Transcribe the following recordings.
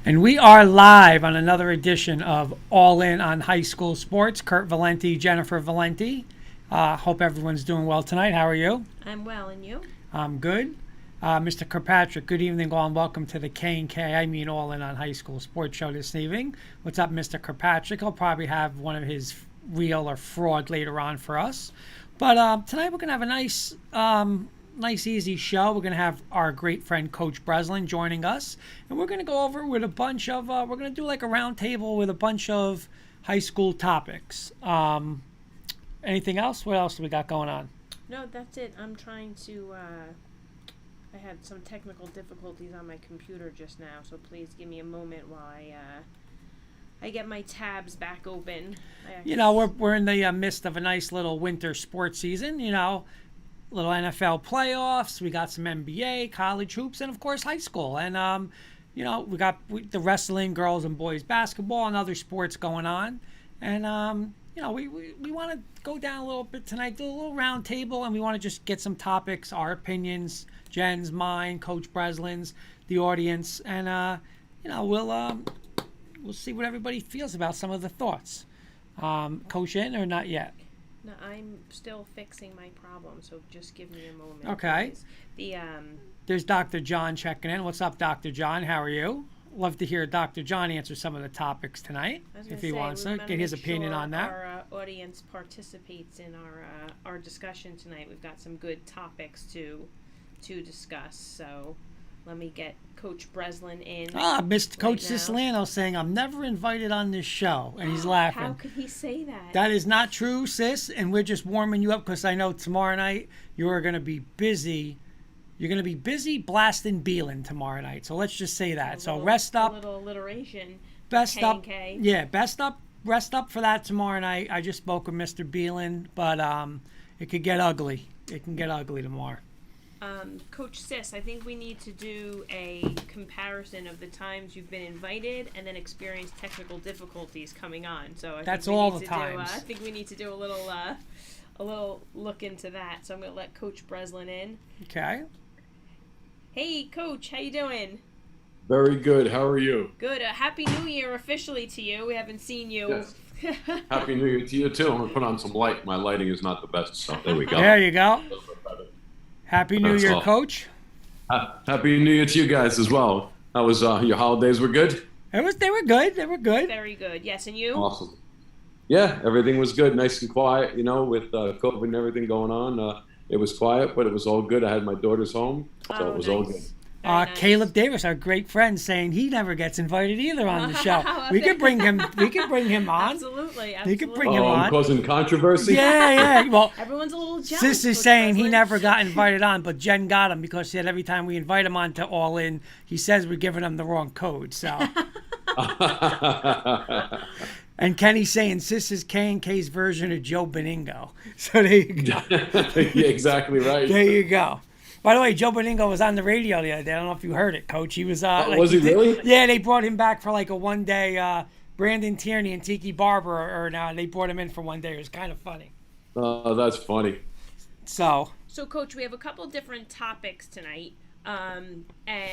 And we are live on another edition of All In on High School Sports. Kurt Valenti, Jennifer Valenti. Hope everyone's doing well tonight. How are you? I'm well, and you? I'm good. Mr. Kirkpatrick, good evening, all, and welcome to the K&K, All In on High School Sports show this evening. What's up, Mr. Kirkpatrick? He'll probably have one of his real or fraud later on for us. But tonight we're going to have a nice, easy show. We're going to have our great friend Coach Brislin joining us, and we're going to go over with a bunch of, we're going to do like a round table with a bunch of high school topics. Anything else? What else do we got going on? No, that's it. I'm trying to, I had some technical difficulties on my computer just now, so please give me a moment while I get my tabs back open. You know, we're in the midst of a nice little winter sports season, you know. Little NFL playoffs. We got some NBA, college hoops, and of course high school. And you know, we got the wrestling, girls and boys basketball, and other sports going on. And you know, we want to go down a little bit tonight, do a little round table, and we want to just get some topics, our opinions, Jen's, mine, Coach Breslin's, the audience, and you know, we'll see what everybody feels about some of the thoughts. Coach in or not yet? No, I'm still fixing my problem, so just give me a moment. Okay. Please. There's Dr. John checking in. What's up, Dr. John? How are you? Love to hear Dr. John answer some of the topics tonight, if he wants to get his opinion on that. Our audience participates in our discussion tonight. We've got some good topics to discuss, so let me get Coach Brislin in. Mr. Coach Cislano saying, I'm never invited on this show, and he's laughing. How could he say that? That is not true, sis, and we're just warming you up because I know tomorrow night you are going to be busy. You're going to be busy blasting Beelan tomorrow night, so let's just say that. So rest up. A little alliteration. Best up. K&K. Yeah, best up. Rest up for that tomorrow night. I just spoke with Mr. Beelan, but it could get ugly. It can get ugly tomorrow. Coach Sis, I think we need to do a comparison of the times you've been invited and then experienced technical difficulties coming on. So that's all the times. I think we need to do a little look into that. So I'm going to let Coach Brislin in. Okay. Hey, Coach, how you doing? Very good. How are you? Good. Happy New Year officially to you. We haven't seen you. Yes. Happy New Year to you too. I'm gonna put on some light. My lighting is not the best, so there we go. There you go. Happy New Year, Coach. Happy New Year to you guys as well. How was your holidays? Were good? They were good. They were good. Very good. Yes, and you? Awesome. Yeah, everything was good. Nice and quiet. You know, with COVID and everything going on, it was quiet, but it was all good. I had my daughters home, so it was all good. Nice. Caleb Davis, our great friend, saying he never gets invited either on the show. We could bring him. We could bring him on. Absolutely. We could bring him on. I'm causing controversy. Yeah. Well, everyone's a little jealous. Sis is saying he never got invited on, but Jen got him because she said every time we invite him on to All In, he says we're giving him the wrong code. So. And Kenny's saying Sis is K&K's version of Joe Beningo. So there you go. Yeah, exactly right. There you go. By the way, Joe Beningo was on the radio the other day. I don't know if you heard it, Coach. He was. Was he really? Yeah, they brought him back for like a one-day. Brandon Tierney and Tiki Barber are now. They brought him in for one day. It was kind of funny. Oh, that's funny. So, Coach, we have a couple different topics tonight. And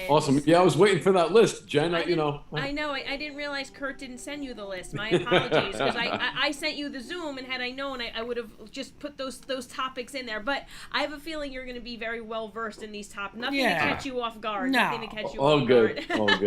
awesome. Yeah, I was waiting for that list, Jen. I know. I didn't realize Kurt didn't send you the list. My apologies, because I sent you the Zoom, and had I known, I would have just put those topics in there. But I have a feeling you're going to be very well versed in these topics. Nothing to catch you off guard. No. Nothing to catch you All off good. guard. All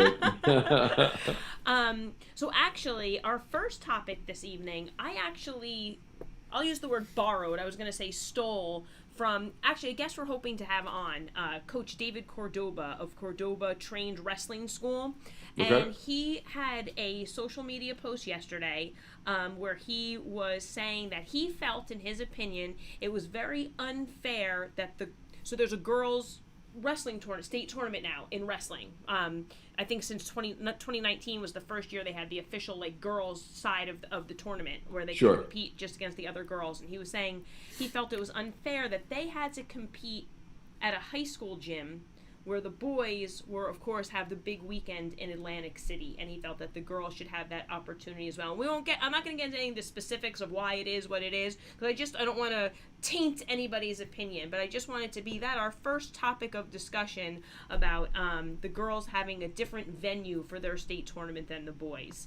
good. So actually, our first topic this evening, I'll use the word borrowed. I was going to say stole from, actually, I guess we're hoping to have on Coach David Cordoba of Cordoba Trained Wrestling School. Okay. And he had a social media post yesterday where he was saying that he felt, in his opinion, it was very unfair that so there's a girls' wrestling state tournament now in wrestling. I think since 2019 was the first year they had the official like girls side of the tournament where they could compete just against the other girls. And he was saying he felt it was unfair that they had to compete at a high school gym where the boys were, of course, have the big weekend in Atlantic City, and he felt that the girls should have that opportunity as well. And I'm not going to get into any of the specifics of why it is what it is, because I don't want to taint anybody's opinion, but I just wanted to be that our first topic of discussion about the girls having a different venue for their state tournament than the boys.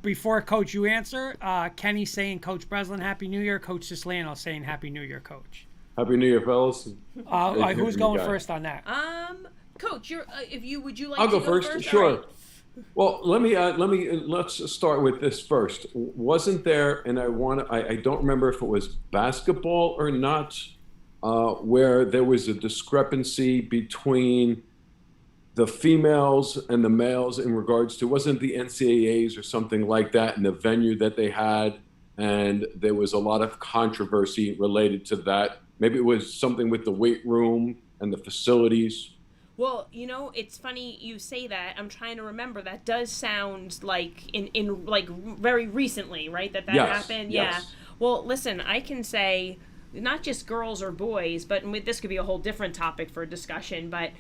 Before, Coach, you answer, Kenny saying Coach Brislin, Happy New Year. Coach Cislano saying Happy New Year, Coach. Happy New Year, fellas. Who's going first on that? Coach, would you like I'll to go first? Sure. Right. Well, let's start with this first. Wasn't there, and I don't remember if it was basketball or not, where there was a discrepancy between the females and the males in regards to, wasn't the NCAAs or something like that, in the venue that they had, and there was a lot of controversy related to that. Maybe it was something with the weight room and the facilities. Well, it's funny you say that. I'm trying to remember. That does sound like in like very recently, right? That happened. Yes. Yeah. Well, listen, I can say not just girls or boys, but this could be a whole different topic for discussion. But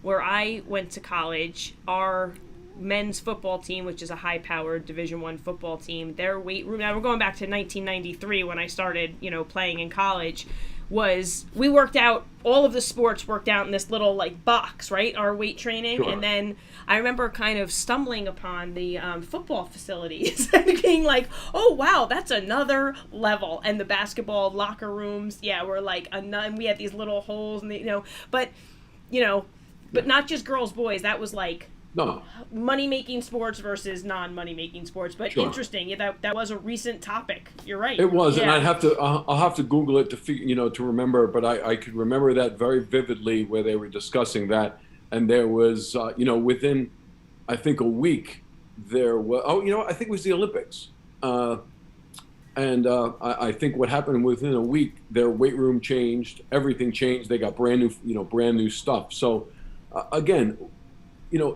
where I went to college, our men's football team, which is a high-powered Division I football team, their weight room. Now we're going back to 1993 when I started, playing in college. We worked out, all of the sports worked out in this little like box, right? Our weight training. Sure. And then I remember kind of stumbling upon the football facilities and being like, oh wow, that's another level. And the basketball locker rooms, were like, and we had these little holes and but not just girls, boys. That was like, no, money-making sports versus non-money-making sports, but sure. Interesting. Yeah, that was a recent topic. You're right. It was, and I'll have to Google it to remember. But I could remember that very vividly, where they were discussing that, and there was within, I think, a week, there was I think it was the Olympics, and I think what happened within a week, their weight room changed, everything changed. They got brand new stuff. So again.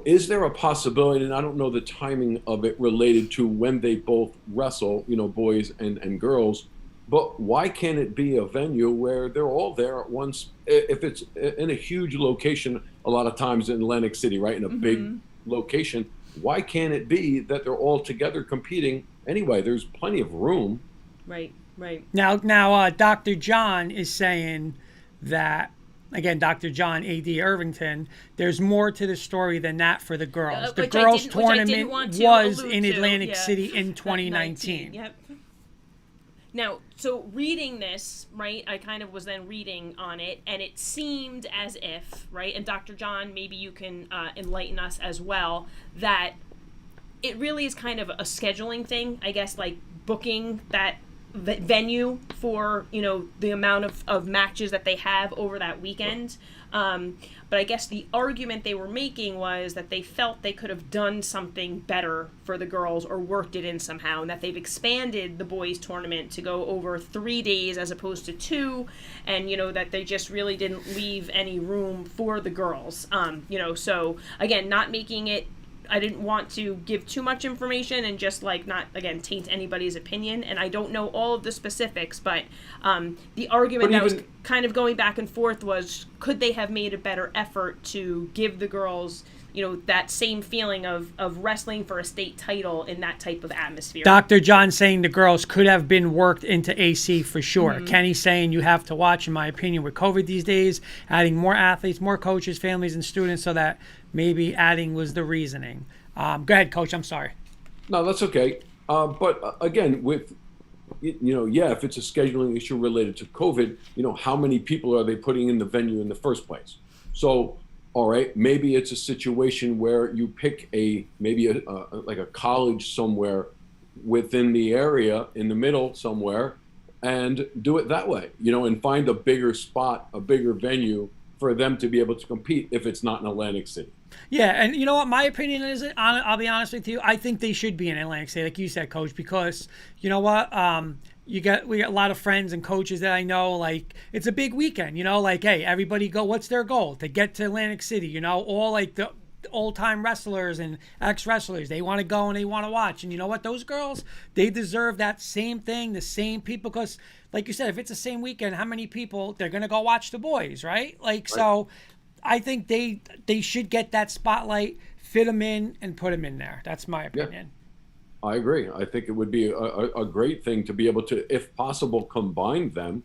Is there a possibility, and I don't know the timing of it related to when they both wrestle, boys and girls, but why can't it be a venue where they're all there at once? If it's in a huge location, a lot of times in Atlantic City, right, in a big location, why can't it be that they're all together competing anyway? There's plenty of room. Right. Now, Dr. John is saying that, again, Dr. John A.D. Irvington, there's more to the story than that for the girls. The girls' tournament was in Atlantic City in 2019. Yep. Now, so reading this, right, I kind of was then reading on it, and it seemed as if, right, and Dr. John, maybe you can enlighten us as well, that it really is kind of a scheduling thing, I guess, like booking that venue for the amount of matches that they have over that weekend, but I guess the argument they were making was that they felt they could have done something better for the girls or worked it in somehow, and that they've expanded the boys tournament to go over 3 days as opposed to 2, and that they just really didn't leave any room for the girls. So again, not making it, I didn't want to give too much information and just not, again, taint anybody's opinion. And I don't know all of the specifics, but the argument that was kind of going back and forth was, could they have made a better effort to give the girls, that same feeling of wrestling for a state title in that type of atmosphere? Dr. John saying the girls could have been worked into AC for sure. Mm-hmm. Kenny saying you have to watch, in my opinion, with COVID these days, adding more athletes, more coaches, families, and students, so that maybe adding was the reasoning. Go ahead, Coach. I'm sorry. No, that's okay. But again, with, if it's a scheduling issue related to COVID, how many people are they putting in the venue in the first place? So, all right, maybe it's a situation where you pick maybe a college somewhere within the area, in the middle somewhere, and do it that way, and find a bigger spot, a bigger venue for them to be able to compete if it's not in Atlantic City. Yeah, and you know what my opinion is? I'll be honest with you. I think they should be in Atlantic City, like you said, Coach, because you know what? We got a lot of friends and coaches that I know, like, it's a big weekend, hey, everybody go, what's their goal? To get to Atlantic City, all like the old-time wrestlers and ex-wrestlers, they want to go and they want to watch. And you know what? Those girls, they deserve that same thing, the same people, because like you said, if it's the same weekend, how many people, they're going to go watch the boys, right? Right. So I think they should get that spotlight, fit them in, and put them in there. That's my opinion. I agree. I think it would be a great thing to be able to, if possible, combine them.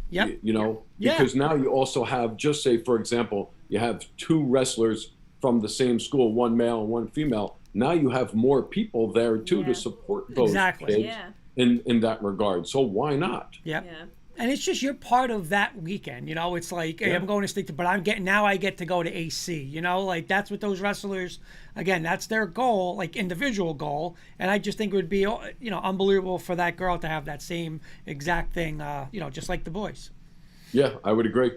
Yep. You know, Yeah. because now you also have, just say, for example, you have two wrestlers from the same school, one male and one female. Now you have more people there too to support those Exactly. kids in that regard. So why not? Yep. Yeah. And it's just you're part of that weekend, you know. It's like, hey, I'm going to stick to, but I get to go to AC, you know, like that's what those wrestlers, again, that's their goal, like individual goal. And I just think it would be, you know, unbelievable for that girl to have that same exact thing, you know, just like the boys. Yeah, I would agree.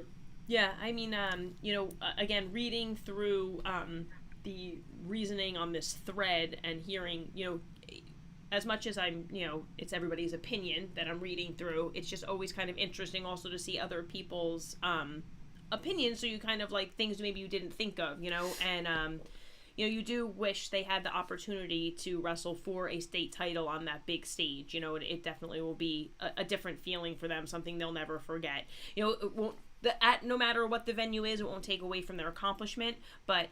Yeah, I mean, you know, again, reading through the reasoning on this thread and hearing, you know, as much as I'm, you know, it's everybody's opinion that I'm reading through, it's just always kind of interesting also to see other people's opinions. So you kind of like things maybe you didn't think of, you know, and, you know, you do wish they had the opportunity to wrestle for a state title on that big stage. You know, it definitely will be a different feeling for them, something they'll never forget. You know, it won't, no matter what the venue is, it won't take away from their accomplishment, but,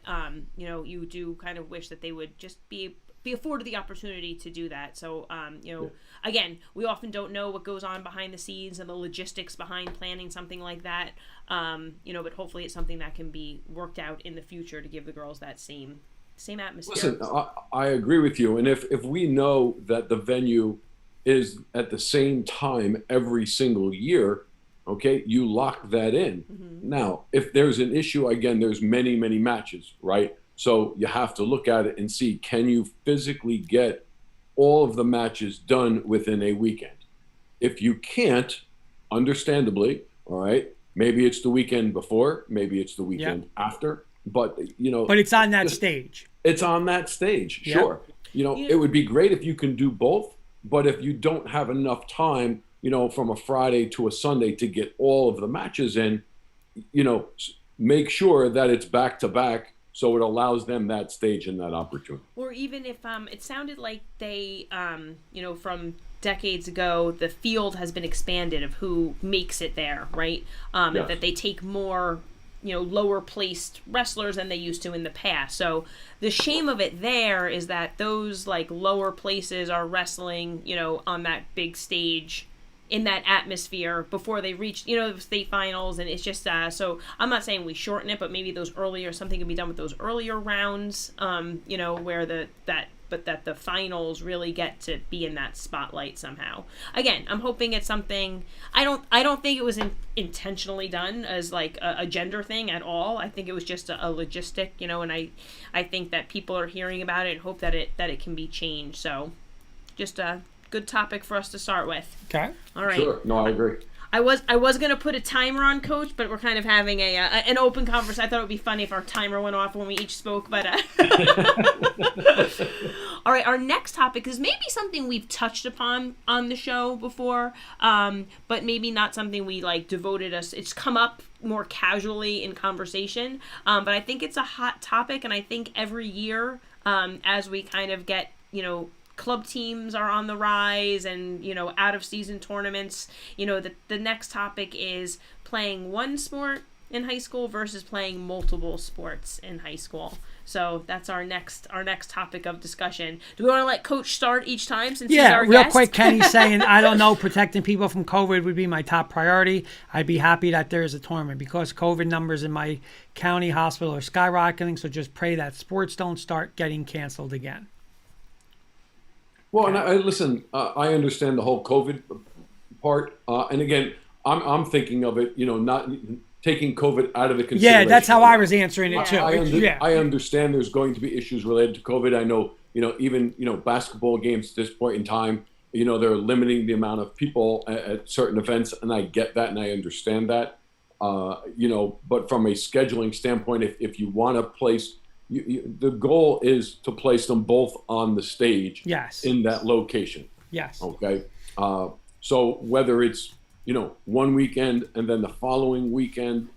you know, you do kind of wish that they would just be afforded the opportunity to do that. So, you know, again, we often don't know what goes on behind the scenes and the logistics behind planning something like that. You know, but hopefully it's something that can be worked out in the future to give the girls that same atmosphere. Listen, I agree with you. And if we know that the venue is at the same time every single year, okay, you lock that in. Now, if there's an issue, again, there's many, many matches, right? So you have to look at it and see, can you physically get all of the matches done within a weekend? If you can't, understandably, all right, maybe it's the weekend before, maybe it's the weekend after, but, you know. But it's on that stage. It's on that stage, sure. You know, it would be great if you can do both, but if you don't have enough time, you know, from a Friday to a Sunday to get all of the matches in, you know, make sure that it's back to back. So it allows them that stage and that opportunity. Or even if it sounded like they, you know, from decades ago, the field has been expanded of who makes it there, right? And that they take more, you know, lower placed wrestlers than they used to in the past. So the shame of it there is that those like lower places are wrestling, you know, on that big stage in that atmosphere before they reach, you know, the state finals. And it's just, so I'm not saying we shorten it, but maybe those earlier, something can be done with those earlier rounds, you know, where that the finals really get to be in that spotlight somehow. Again, I'm hoping it's something, I don't think it was intentionally done as like a gender thing at all. I think it was just a logistic, you know, and I think that people are hearing about it and hope that it can be changed. So just a good topic for us to start with. Okay. All right. Sure. No, I agree. I was gonna put a timer on, Coach, but we're kind of having an open conversation. I thought it would be funny if our timer went off when we each spoke. But all right, our next topic is maybe something we've touched upon on the show before, but maybe not something we like devoted us. It's come up more casually in conversation, but I think it's a hot topic, and I think every year, as we kind of get, you know, club teams are on the rise and, you know, out of season tournaments, you know, the next topic is playing one sport in high school versus playing multiple sports in high school. So that's our next topic of discussion. Do we want to let Coach start each time since he's our real guest? Quick, Kenny's saying, I don't know, protecting people from COVID would be my top priority. I'd be happy that there is a tournament because COVID numbers in my county hospital are skyrocketing, so just pray that sports don't start getting canceled again. Well, and listen, I understand the whole COVID part. And again, I'm thinking of it, you know, not taking COVID out of the consideration. Yeah, that's how I was answering it too. I understand there's going to be issues related to COVID. I know, you know, even, you know, basketball games at this point in time, you know, they're limiting the amount of people at certain events. And I get that and I understand that, you know, but from a scheduling standpoint, if you want to place, the goal is to place them both on the stage in that location. Yes. Okay. So whether it's, you know, one weekend and then the following weekend,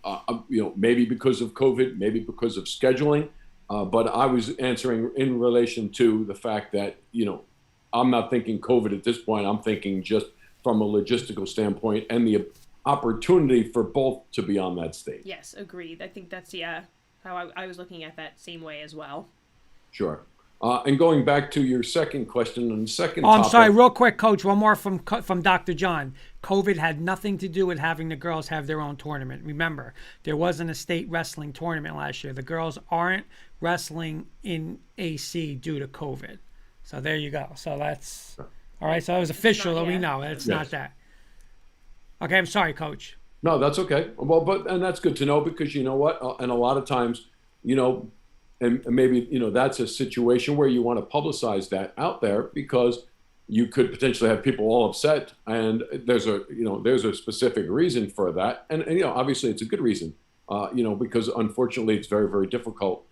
you know, maybe because of COVID, maybe because of scheduling. But I was answering in relation to the fact that, you know, I'm not thinking COVID at this point. I'm thinking just from a logistical standpoint and opportunity for both to be on that stage. Yes, agreed. I think that's how I was looking at that same way as well. Sure. And going back to your second question and the second Oh, I'm topic. sorry, real quick, Coach. One more from Dr. John. COVID had nothing to do with having the girls have their own tournament. Remember, there wasn't a state wrestling tournament last year. The girls aren't wrestling in AC due to COVID. So there you go. So that's all right. So that was official. That we know it's not that. Okay, I'm sorry, Coach. No, that's okay. Well, and that's good to know, because you know what? And a lot of times, and maybe, that's a situation where you want to publicize that out there, because you could potentially have people all upset, and there's a specific reason for that. And obviously it's a good reason, because unfortunately it's very, very difficult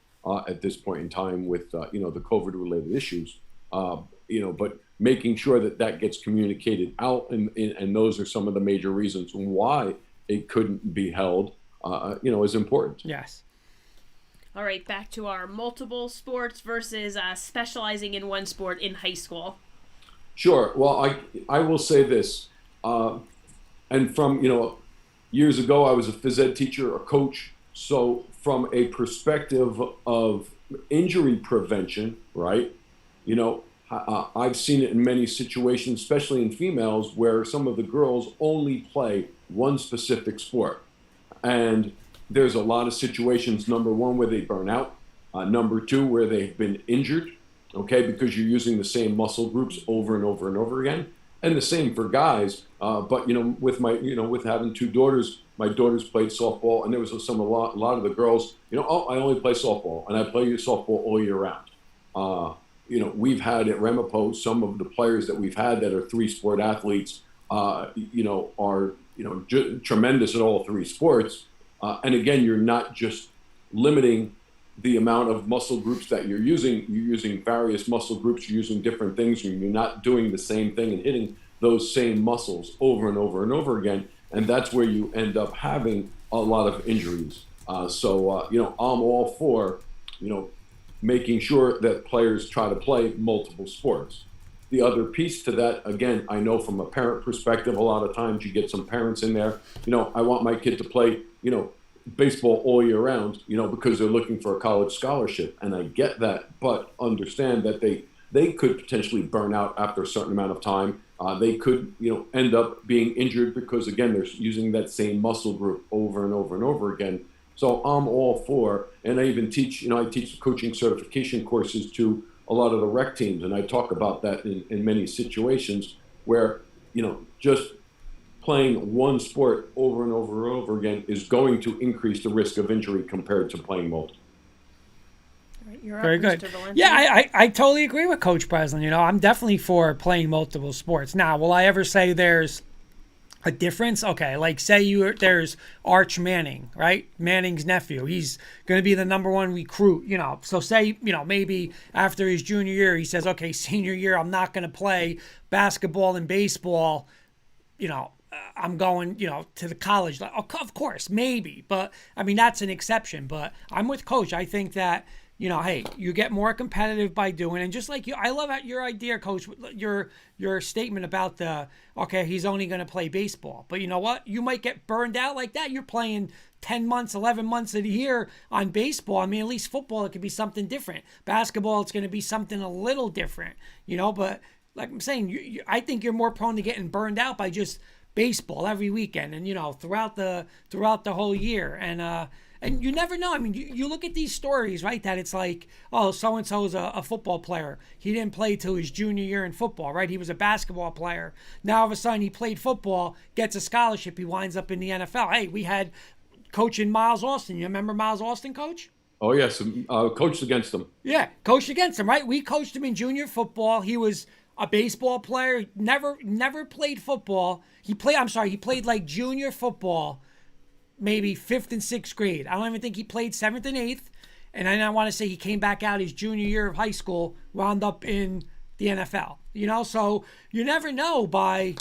at this point in time with, the COVID related issues, but making sure that gets communicated out. And those are some of the major reasons why it couldn't be held, is important. Yes. All right, back to our multiple sports versus specializing in one sport in high school. Sure. Well, I will say this, and from years ago, I was a phys ed teacher, a coach. So from a perspective of injury prevention, right? I've seen it in many situations, especially in females, where some of the girls only play one specific sport, and there's a lot of situations, number one, where they burn out, number two, where they've been injured, okay, because you're using the same muscle groups over and over and over again. And the same for guys. But with having two daughters, my daughters played softball, and there was a lot of the girls, I only play softball, and I play softball all year round. We've had at Ramapo, some of the players that we've had that are three-sport athletes, are tremendous at all three sports. And again, you're not just limiting the amount of muscle groups that you're using. You're using various muscle groups. You're using different things. And you're not doing the same thing and hitting those same muscles over and over and over again. And that's where you end up having a lot of injuries. So I'm all for, making sure that players try to play multiple sports. The other piece to that, again, I know from a parent perspective, a lot of times you get some parents in there, I want my kid to play, baseball all year round, because they're looking for a college scholarship. And I get that, but understand that they could potentially burn out after a certain amount of time. They could, end up being injured because, again, they're using that same muscle group over and over and over again. So I'm all for, and I even teach, I teach coaching certification courses to a lot of the rec teams. And I talk about that in many situations where, just playing one sport over and over and over again is going to increase the risk of injury compared to playing multiple. You're Very up, good. Mr. Valenti. Yeah, I totally agree with Coach Brislin. I'm definitely for playing multiple sports. Now, will I ever say there's a difference? Okay, like say there's Arch Manning, right? Manning's nephew. He's going to be the number one recruit, So say, maybe after his junior year, he says, okay, senior year, I'm not going to play basketball and baseball, I'm going, to the college. Of course, maybe. But, that's an exception. But I'm with Coach. I think that, hey, you get more competitive by doing it. And just like you, I love your idea, Coach, your statement about he's only going to play baseball. But you know what? You might get burned out like that. You're playing 10 months, 11 months of the year on baseball. At least football, it could be something different. Basketball, it's going to be something a little different, But like I'm saying, I think you're more prone to getting burned out by just baseball every weekend and throughout the whole year. And you never know. You look at these stories, right? That it's like, oh, so and so is a football player. He didn't play till his junior year in football, right? He was a basketball player. Now all of a sudden he played football, gets a scholarship, he winds up in the NFL. Hey, we had coaching Miles Austin. You remember Miles Austin, Coach? Oh yes, coached against him. Yeah, coached against him, right? We coached him in junior football. He was a baseball player. Never played football. He played like junior football, maybe 5th and 6th grade. I don't even think he played 7th and 8th. And I want to say he came back out his junior year of high school, wound up in the NFL. So you never know by,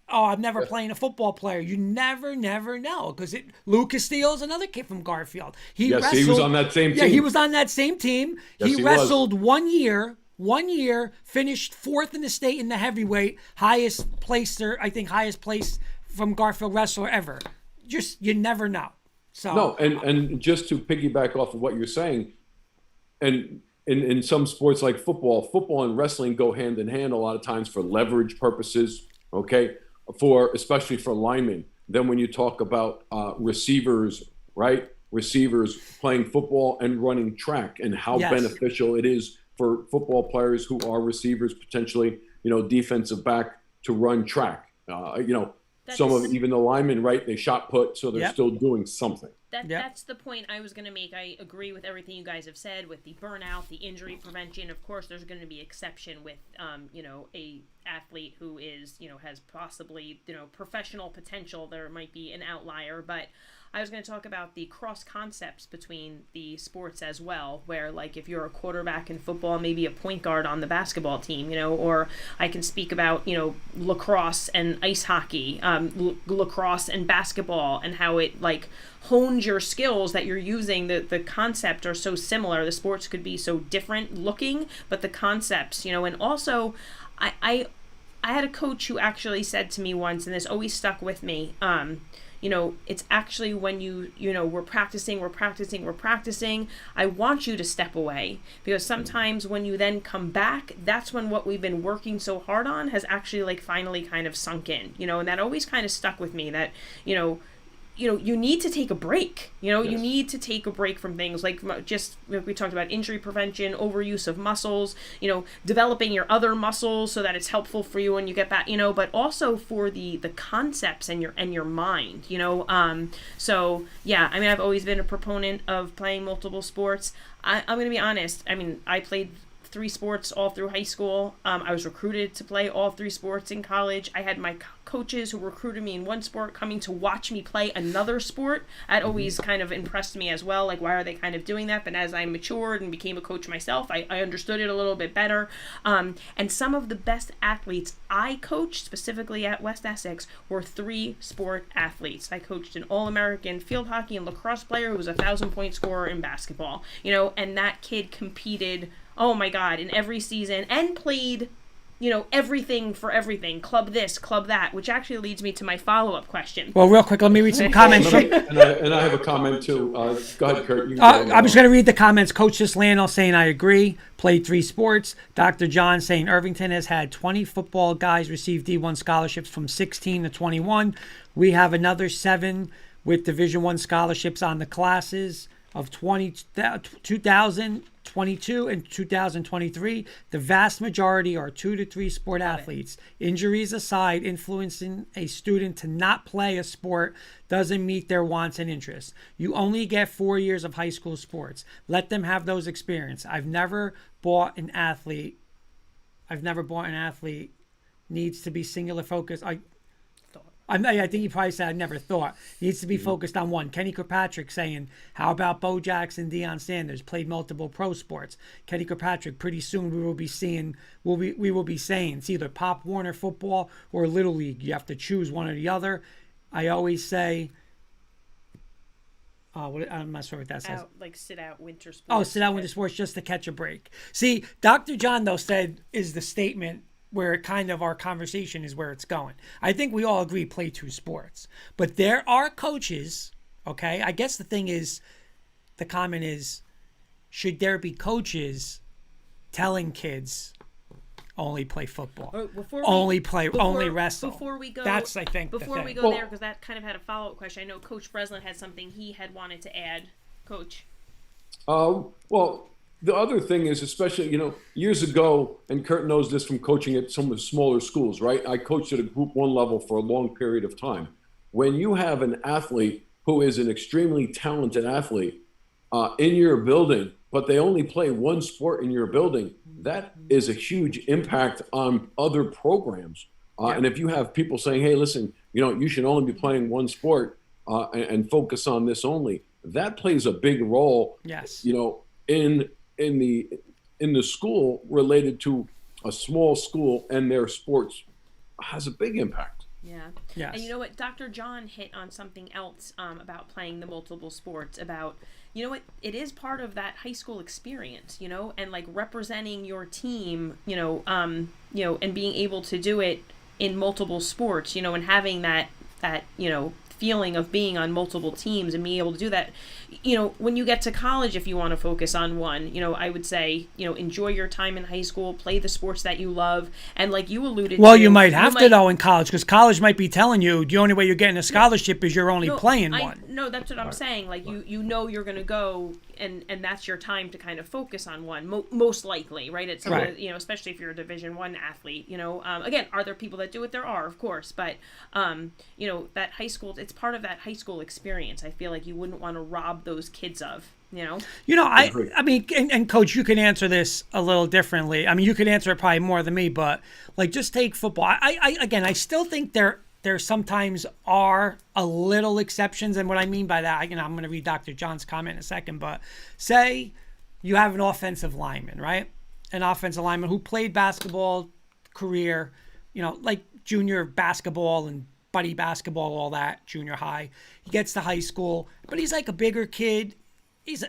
I've never played a football player. You never know. Because Lou Castillo's another kid from Garfield. He was on that same team. Yeah, he was on that same team. Yes, he wrestled 1 year. 1 year, finished 4th in the state in the heavyweight, highest placed from Garfield wrestler ever. Just, you never know. So No, and just to piggyback off of what you're saying, and in some sports like football and wrestling go hand in hand a lot of times for leverage purposes, okay, especially for linemen. Then when you talk about receivers, right? Receivers playing football and running track, and how beneficial it is for football players who are receivers, potentially, defensive back, to run track. Some of even the linemen, right? They shot put, so they're still doing something. That's the point I was going to make. I agree with everything you guys have said with the burnout, the injury prevention. Of course, there's going to be exception with, a athlete who is, has possibly, professional potential. There might be an outlier, but I was going to talk about the cross concepts between the sports as well, where like if you're a quarterback in football, maybe a point guard on the basketball team, or I can speak about, lacrosse and ice hockey, lacrosse and basketball, and how it like hones your skills that you're using. The concept are so similar. The sports could be so different looking, but the concepts, and also I had a coach who actually said to me once, and this always stuck with me, it's actually when we're practicing, I want you to step away, because sometimes when you then come back, that's when what we've been working so hard on has actually like finally kind of sunk in, and that always kind of stuck with me, that, you need to take a break. You need to take a break from things like just we talked about injury prevention, overuse of muscles, developing your other muscles so that it's helpful for you when you get back, but also for the concepts and your mind, so yeah, I've always been a proponent of playing multiple sports. I'm going to be honest. I played 3 sports all through high school. I was recruited to play all 3 sports in college. I had my coaches who recruited me in one sport coming to watch me play another sport. That always kind of impressed me as well. Like, why are they kind of doing that? But as I matured and became a coach myself, I understood it a little bit better. And some of the best athletes I coached, specifically at West Essex, were 3 sport athletes. I coached an All-American field hockey and lacrosse player who was a 1,000-point scorer in basketball. And that kid competed, oh my God, in every season, and played, everything for everything, club this, club that, which actually leads me to my follow-up question. Well, real quick, let me read some comments. And I have a comment too. Go ahead, Kurt. I'm just going to read the comments. Coach Brislin saying, I agree. Played 3 sports. Dr. John saying, Irvington has had 20 football guys receive D1 scholarships from 16 to 21. We have another 7 with Division I scholarships on the classes of 2022 and 2023. The vast majority are 2 to 3 sport athletes. Injuries aside, influencing a student to not play a sport doesn't meet their wants and interests. You only get 4 years of high school sports. Let them have those experiences. I've never bought an athlete needs to be singular focused. I think he probably said I never thought. Needs to be focused on one. Kenny Kirkpatrick saying, how about Bo Jackson, Deion Sanders? Played multiple pro sports. Kenny Kirkpatrick, pretty soon we will be saying it's either Pop Warner football or Little League. You have to choose one or the other. I always say, I'm not sure what that says. Sit out winter sports. Oh, sit out winter sports just to catch a break. See, Dr. John, though, said is the statement where kind of our conversation is where it's going. I think we all agree play 2 sports. But there are coaches, okay? I guess the comment is, should there be coaches telling kids only play football, only wrestle? Before we go, that's, I think, before we go there, because that kind of had a follow-up question. I know Coach Brislin had something he had wanted to add. Coach? Well, the other thing is, especially, years ago, and Kurt knows this from coaching at some of the smaller schools, right? I coached at a Group 1 level for a long period of time. When you have an athlete who is an extremely talented athlete in your building, but they only play 1 sport in your building, that is a huge impact on other programs. And if you have people saying, hey, listen, you should only be playing 1 sport and focus on this only, that plays a big role, in the school related to a small school, and their sports has a big impact. Yeah. Yes. And you know what? Dr. John hit on something else about playing the multiple sports, about, it is part of that high school experience, and like representing your team, and being able to do it in multiple sports, and having that that feeling of being on multiple teams and being able to do that. When you get to college, if you want to focus on one, I would say, enjoy your time in high school, play the sports that you love. And like you alluded Well, to. you might have to, though, in college, because college might be telling you the only way you're getting a scholarship is you're only playing one. No, that's what I'm saying. Like, you're going to go, and that's your time to kind of focus on one, most likely, right? It's right. Especially if you're a Division I athlete, again, are there people that do it? There are, of course, but, that high school, it's part of that high school experience. I feel like you wouldn't want to rob those kids of, I mean, and Coach, you can answer this a little differently. I mean, you can answer it probably more than me, but like, just take football. I still think there sometimes are a little exceptions. And what I mean by that, I'm going to read Dr. John's comment in a second, but say you have an offensive lineman, right? An offensive lineman who played basketball career, like junior basketball and buddy basketball, all that, junior high. He gets to high school, but he's like a bigger kid. He's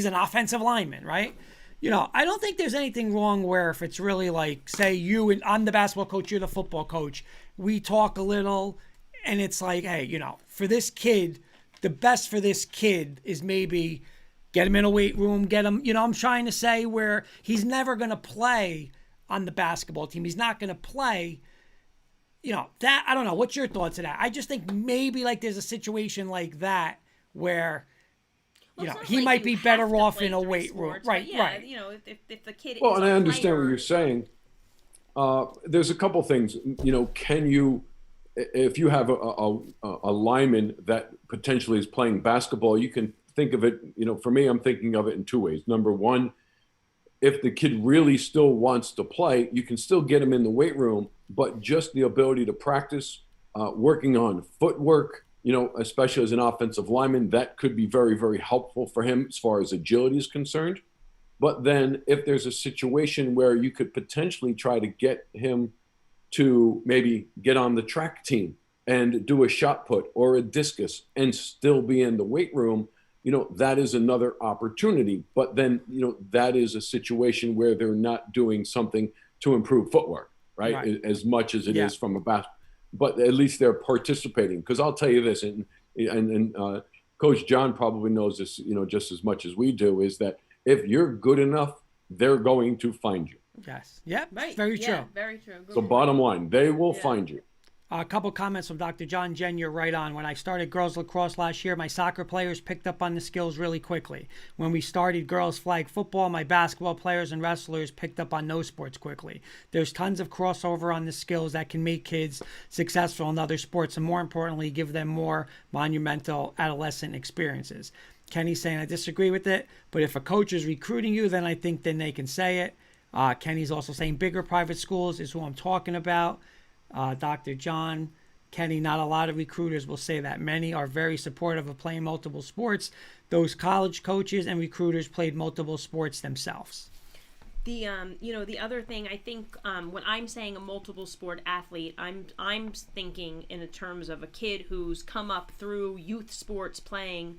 an offensive lineman, right? I don't think there's anything wrong where if it's really like, say you and I'm the basketball coach, you're the football coach. We talk a little and it's like, hey, for this kid, the best for this kid is maybe get him in a weight room, get him, I'm trying to say where he's never going to play on the basketball team. He's not going to play, that, I don't know. What's your thoughts of that? I just think maybe like there's a situation like that where, he like might be better off in a three weight room. sports, Right, yeah, right. If the kid Well, is and a I understand player, what you're saying. There's a couple things. Can you, if you have a lineman that potentially is playing basketball, you can think of it. For me, I'm thinking of it in two ways. Number one, if the kid really still wants to play, you can still get him in the weight room, but just the ability to practice, working on footwork, especially as an offensive lineman, that could be very, very helpful for him as far as agility is concerned. But then if there's a situation where you could potentially try to get him to maybe get on the track team and do a shot put or a discus and still be in the weight room, that is another opportunity. But then, that is a situation where they're not doing something to improve footwork, right? As much as it is from a basketball. But at least they're participating. Because I'll tell you this, and Coach John probably knows this, just as much as we do, is that if you're good enough, they're going to find you. Yes. Yeah. right? Very true. Yeah, very true. So bottom line, they will find you. A couple comments from Dr. John. Jen, you're right on. When I started girls lacrosse last year, my soccer players picked up on the skills really quickly. When we started girls flag football, my basketball players and wrestlers picked up on those sports quickly. There's tons of crossover on the skills that can make kids successful in other sports and, more importantly, give them more monumental adolescent experiences. Kenny's saying I disagree with it, but if a coach is recruiting you, then I think then they can say it. Kenny's also saying bigger private schools is who I'm talking about. Dr. John, Kenny, not a lot of recruiters will say that. Many are very supportive of playing multiple sports. Those college coaches and recruiters played multiple sports themselves. The the other thing I think when I'm saying a multiple sport athlete, I'm thinking in terms of a kid who's come up through youth sports playing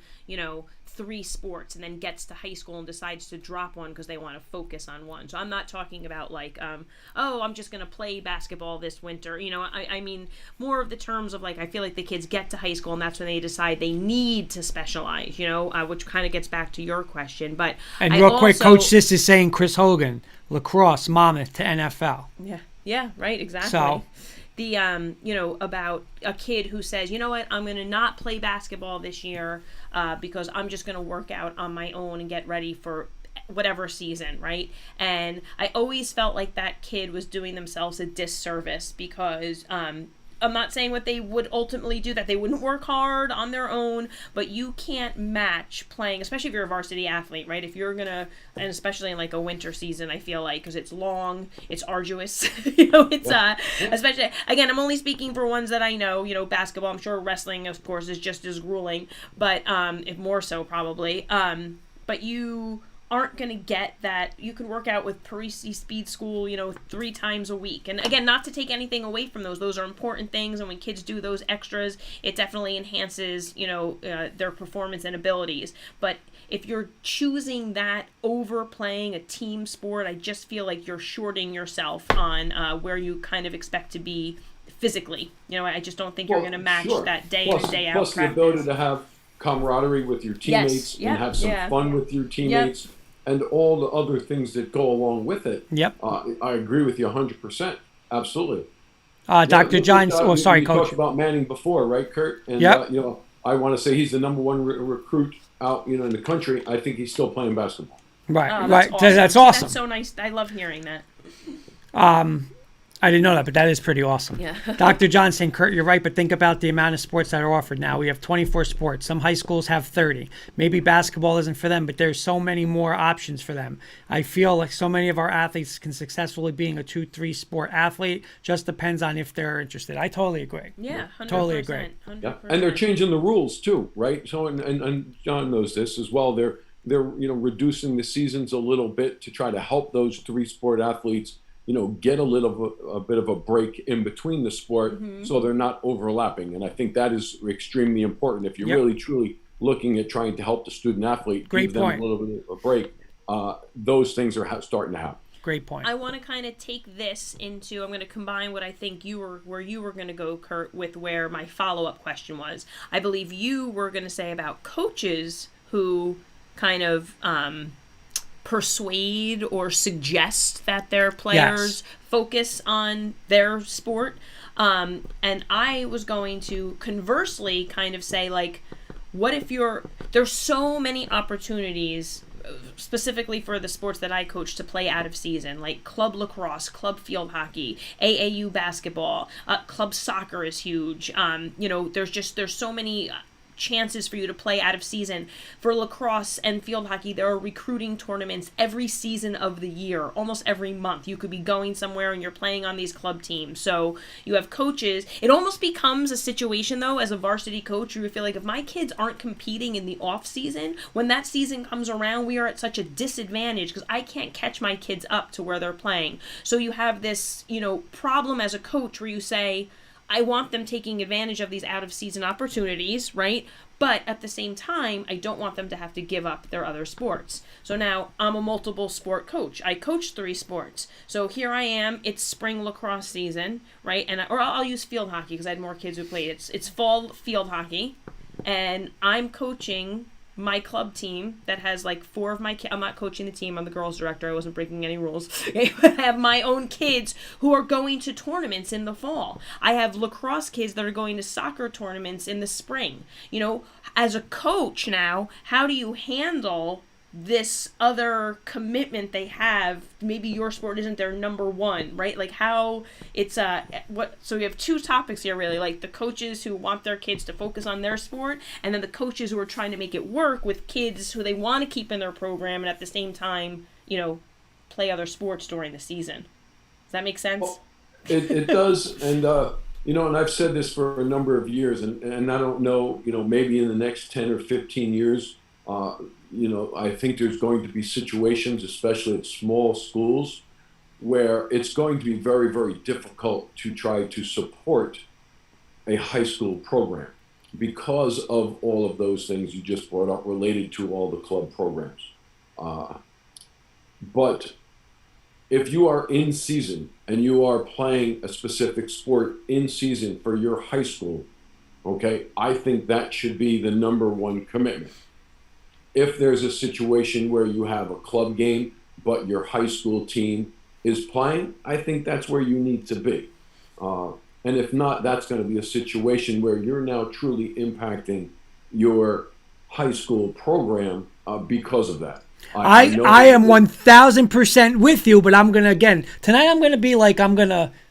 3 sports and then gets to high school and decides to drop one because they want to focus on one. So I'm not talking about like I'm just gonna play basketball this winter. I mean more of the terms of like I feel like the kids get to high school and that's when they decide they need to specialize. Which kind of gets back to your question. But and real quick, Coach Sis is saying Chris Hogan, lacrosse, Monmouth to NFL. Yeah, right, exactly. So the about a kid who says, you know what, I'm going to not play basketball this year because I'm just going to work out on my own and get ready for whatever season, right? And I always felt like that kid was doing themselves a disservice because I'm not saying what they would ultimately do, that they wouldn't work hard on their own, but you can't match playing, especially if you're a varsity athlete, right? If you're gonna, and especially in like a winter season, I feel like, because it's long, it's arduous, especially, again, I'm only speaking for ones that I know, basketball, I'm sure wrestling, of course, is just as grueling, but if more so probably, but you aren't going to get that. You can work out with Parisi Speed School, 3 times a week. And again, not to take anything away from those. Those are important things. And when kids do those extras, it definitely enhances, their performance and abilities. But if you're choosing that over playing a team sport, I just feel like you're shorting yourself on where you kind of expect to be physically. I just don't think you're going to match sure. that day Plus, in and day out plus the practice. ability to have camaraderie with your teammates Yep. and have some Yeah. fun with your teammates and all the other things that go along with it. Yep. I agree with you 100%. Absolutely. Dr. Johns. Oh, sorry, you Coach. talked about Manning before, right, Kurt? And Yep. I want to say he's the number one recruit out, in the country. I think he's still playing basketball. Right. Oh, Right. awesome. That's awesome. That's so nice. I love hearing that. I didn't know that, but that is pretty awesome. Yeah. Dr. Johnson, Kurt, you're right, but think about the amount of sports that are offered now. We have 24 sports. Some high schools have 30. Maybe basketball isn't for them, but there's so many more options for them. I feel like so many of our athletes can successfully being a 2-3 sport athlete. Just depends on if they're interested. I totally agree. Yeah, 100%. Totally agree. 100%. Yeah, and they're changing the rules too, right? So, and John knows this as well. They're reducing the seasons a little bit to try to help those 3-sport athletes get a bit of a break in between the sport, so they're not overlapping. And I think that is extremely important. If you're really truly looking at trying to help the student athlete, give them a little bit of a break, those things are starting to happen. Great point. I want to kind of take this into, I'm going to combine what I think where you were going to go, Kurt, with where my follow-up question was. I believe you were going to say about coaches who kind of persuade or suggest that their players focus on their sport. And I was going to conversely kind of say, like, what if there's so many opportunities specifically for the sports that I coach to play out of season, like club lacrosse, club field hockey, AAU basketball, club soccer is huge. There's so many chances for you to play out of season. For lacrosse and field hockey, there are recruiting tournaments every season of the year, almost every month. You could be going somewhere and you're playing on these club teams. So you have coaches. It almost becomes a situation, though, as a varsity coach, you feel like if my kids aren't competing in the off season, when that season comes around, we are at such a disadvantage because I can't catch my kids up to where they're playing. So you have this, problem as a coach where you say, I want them taking advantage of these out-of-season opportunities, right? But at the same time, I don't want them to have to give up their other sports. So now I'm a multiple sport coach. I coach 3 sports. So here I am. It's spring lacrosse season, right? Or I'll use field hockey because I had more kids who played. It's fall field hockey, and I'm coaching my club team that has like 4 of my kids. I'm not coaching the team. I'm the girls director. I wasn't breaking any rules. I have my own kids who are going to tournaments in the fall. I have lacrosse kids that are going to soccer tournaments in the spring. As a coach now, how do you handle this other commitment they have? Maybe your sport isn't their number one, right? Like how it's so we have 2 topics here, really, like the coaches who want their kids to focus on their sport, and then the coaches who are trying to make it work with kids who they want to keep in their program and at the same time, play other sports during the season. Does that make sense? Well, it does. And and I've said this for a number of years, and I don't know, maybe in the next 10 or 15 years, I think there's going to be situations, especially at small schools, where it's going to be very, very difficult to try to support a high school program because of all of those things you just brought up related to all the club programs. But if you are in season and you are playing a specific sport in season for your high school, okay, I think that should be the number one commitment. If there's a situation where you have a club game, but your high school team is playing, I think that's where you need to be. And if not, that's going to be a situation where you're now truly impacting your high school program because of that. I am 1,000% with you, but tonight I'm going to be like,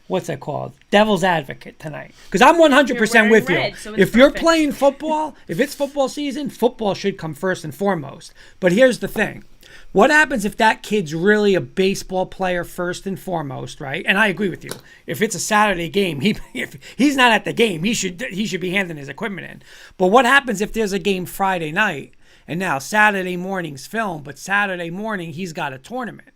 what's that called? Devil's advocate tonight. Because I'm 100% with you. Red, so if you're playing football, if it's football season, football should come first and foremost. But here's the thing. What happens if that kid's really a baseball player first and foremost, right? And I agree with you. If it's a Saturday game, if he's not at the game, he should be handing his equipment in. But what happens if there's a game Friday night and now Saturday morning's film, but Saturday morning he's got a tournament?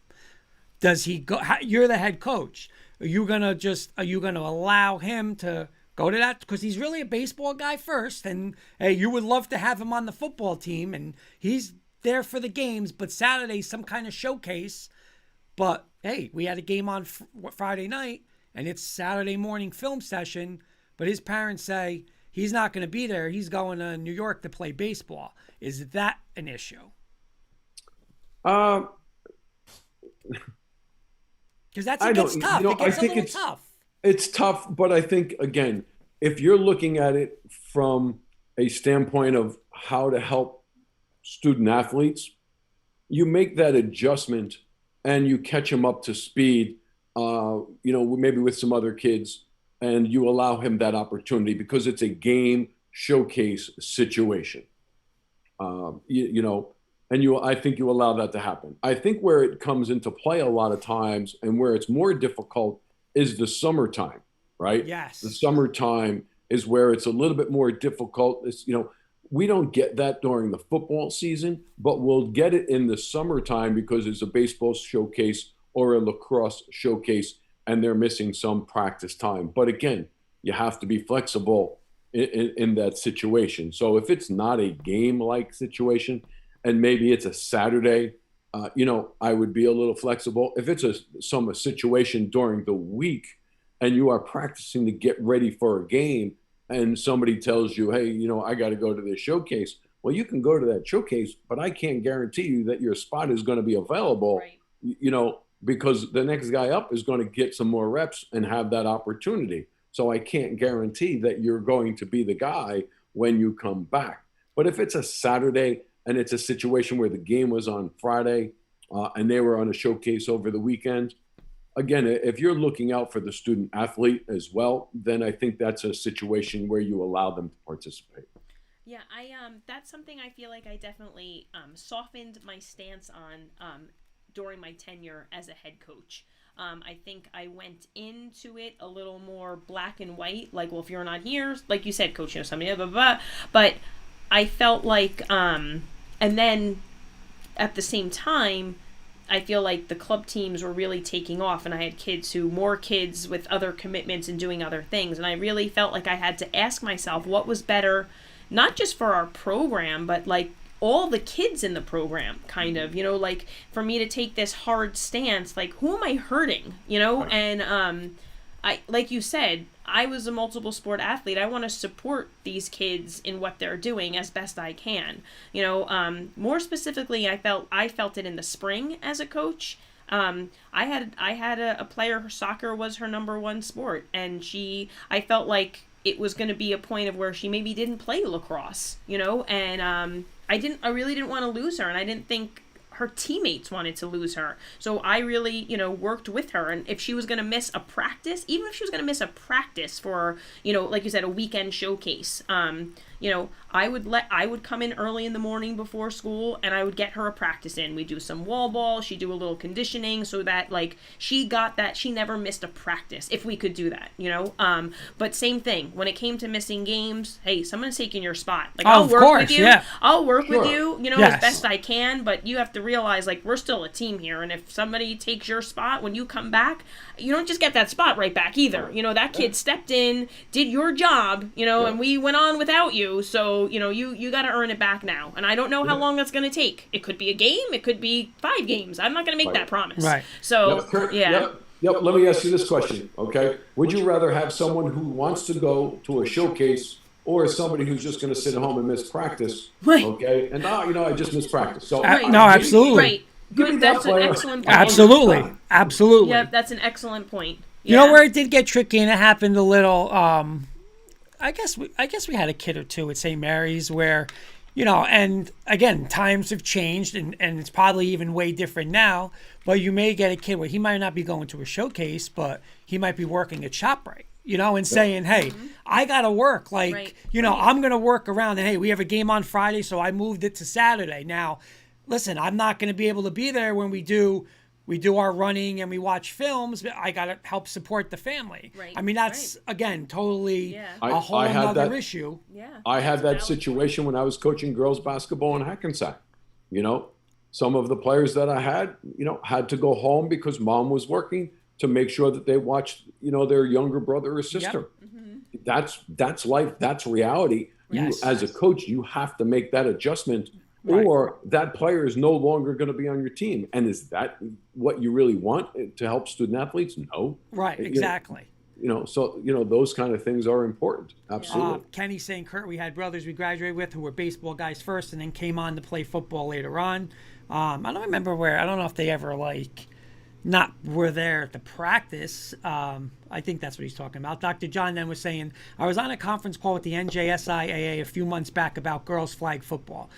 Does he go? You're the head coach. Are you gonna allow him to go to that? Because he's really a baseball guy first, and hey, you would love to have him on the football team, and he's there for the games, but Saturday's some kind of showcase. But hey, we had a game on Friday night, and it's Saturday morning film session, but his parents say he's not going to be there. He's going to New York to play baseball. Is that an issue? Um, Because I it gets don't, tough. you know, It I gets a think little tough. it's tough, but I think again, if you're looking at it from a standpoint of how to help student athletes, you make that adjustment and you catch him up to speed, maybe with some other kids, and you allow him that opportunity because it's a game showcase situation. I think you allow that to happen. I think where it comes into play a lot of times and where it's more difficult is the summertime, right? Yes. The summertime is where it's a little bit more difficult. We don't get that during the football season, but we'll get it in the summertime because it's a baseball showcase or a lacrosse showcase, and they're missing some practice time. But again, you have to be flexible in that situation. So if it's not a game-like situation, and maybe it's a Saturday, I would be a little flexible. If it's a situation during the week, and you are practicing to get ready for a game, and somebody tells you, hey, I got to go to this showcase. Well, you can go to that showcase, but I can't guarantee you that your spot is going to be available, Right. because the next guy up is going to get some more reps and have that opportunity. So I can't guarantee that you're going to be the guy when you come back. But if it's a Saturday and it's a situation where the game was on Friday and they were on a showcase over the weekend, again, if you're looking out for the student athlete as well, then I think that's a situation where you allow them to participate. Yeah, that's something I feel like I definitely softened my stance on during my tenure as a head coach. I think I went into it a little more black and white, like, well, if you're not here, like you said, coach, somebody, blah, blah, blah. But I felt like, and then at the same time, I feel like the club teams were really taking off, and I had more kids with other commitments and doing other things. And I really felt like I had to ask myself what was better, not just for our program, but like all the kids in the program, kind of, like for me to take this hard stance, like who am I hurting, Right. And like you said, I was a multiple sport athlete. I want to support these kids in what they're doing as best I can. More specifically, I felt it in the spring as a coach. I had a player, her soccer was her number one sport, and I felt like it was going to be a point of where she maybe didn't play lacrosse, and I really didn't want to lose her, and I didn't think her teammates wanted to lose her. So I really, worked with her. And if she was going to miss a practice, even if she was going to miss a practice for, like you said, a weekend showcase, I would come in early in the morning before school, and I would get her a practice in. We'd do some wall ball. She'd do a little conditioning so that she got that. She never missed a practice if we could do that, but same thing when it came to missing games. Hey, someone's taking your spot. I'll work with you. Yeah. I'll work Sure. with you, Yes. as best I can, but you have to realize we're still a team here, and if somebody takes your spot when you come back, you don't just get that spot right back either. That kid stepped in, did your job, and we went on without you, so you got to earn it back now. And I don't know how long that's going to take. It could be a game, it could be 5 games. I'm not going to make that promise. Right. So Yep. Let me ask you this question, okay? Would you rather have someone who wants to go to a showcase or somebody who's just going to sit at home and miss practice? Right. Okay, and I just missed practice. So No, absolutely. Right. Give me Good. that That's an player. excellent point. Absolutely. Yeah, that's an excellent point. You know where it did get tricky, and it happened a little. I guess we had a kid or two at St. Mary's where, and again, times have changed, and it's probably even way different now. But you may get a kid where he might not be going to a showcase, but he might be working at ShopRite, and saying, hey, I got to work. Right. I'm going to work around. And hey, we have a game on Friday, so I moved it to Saturday. Now, listen, I'm not going to be able to be there when we do our running and we watch films, but I got to help support the family. Right. I mean, that's, again, totally a whole I had other that- issue. Yeah. I had that Valid. situation when I was coaching girls basketball in Hackensack. Some of the players that I had to go home because mom was working to make sure that they watched, their younger brother or sister. That's life. That's reality. Yes. You, as a coach, you have to make that adjustment Right. or that player is no longer going to be on your team. And is that what you really want to help student athletes? No. Right. Exactly. So those kind of things are important. Yeah. Absolutely. Kenny St. Kurt, we had brothers we graduated with who were baseball guys first and then came on to play football later on. I don't remember where. I don't know if they ever not were there at the practice. I think that's what he's talking about. Dr. John then was saying, I was on a conference call with the NJSIAA a few months back about girls flag football.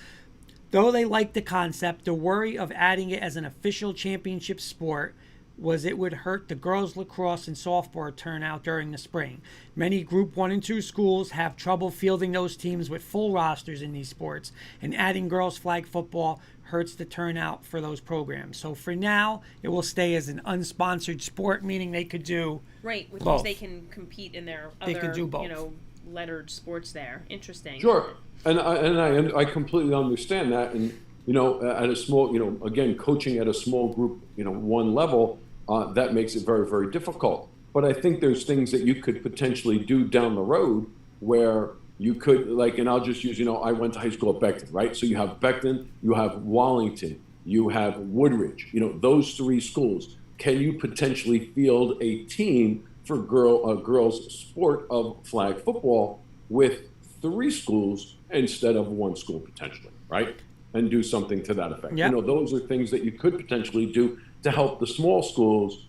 Though they liked the concept, the worry of adding it as an official championship sport was it would hurt the girls lacrosse and softball turnout during the spring. Many Group 1 and 2 schools have trouble fielding those teams with full rosters in these sports, and adding girls flag football hurts the turnout for those programs. So for now, it will stay as an unsponsored sport, meaning they could do Right, which both. means they can compete in their They other, could do both. lettered sports there. Interesting. Sure. And I completely understand that. And, at a small, again, coaching at a small group, 1 level, that makes it very, very difficult. But I think there's things that you could potentially do down the road where you could, and I'll just use, I went to high school at Beckton, right? So you have Beckton, you have Wallington, you have Woodridge, those 3 schools. Can you potentially field a team for girls' sport of flag football with 3 schools instead of 1 school potentially, right? And do something to that effect. Yep. Those are things that you could potentially do to help the small schools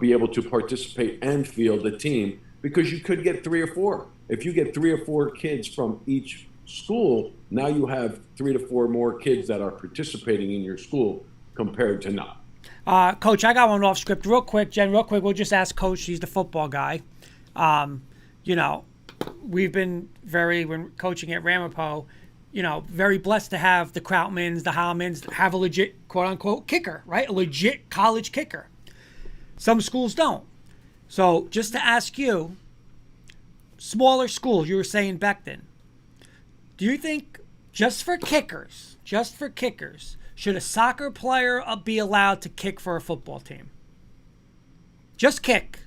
be able to participate and field a team, because you could get 3 or 4. If you get 3 or 4 kids from each school, now you have 3 to 4 more kids that are participating in your school compared to not. Coach, I got one off script real quick. Jen, real quick, we'll just ask Coach. He's the football guy. We've been when coaching at Ramapo, very blessed to have the Krautmans, the Hammons have a legit, quote unquote, kicker, right? A legit college kicker. Some schools don't. So just to ask you, smaller schools, you were saying Beckton, do you think just for kickers, should a soccer player be allowed to kick for a football team? Just kick.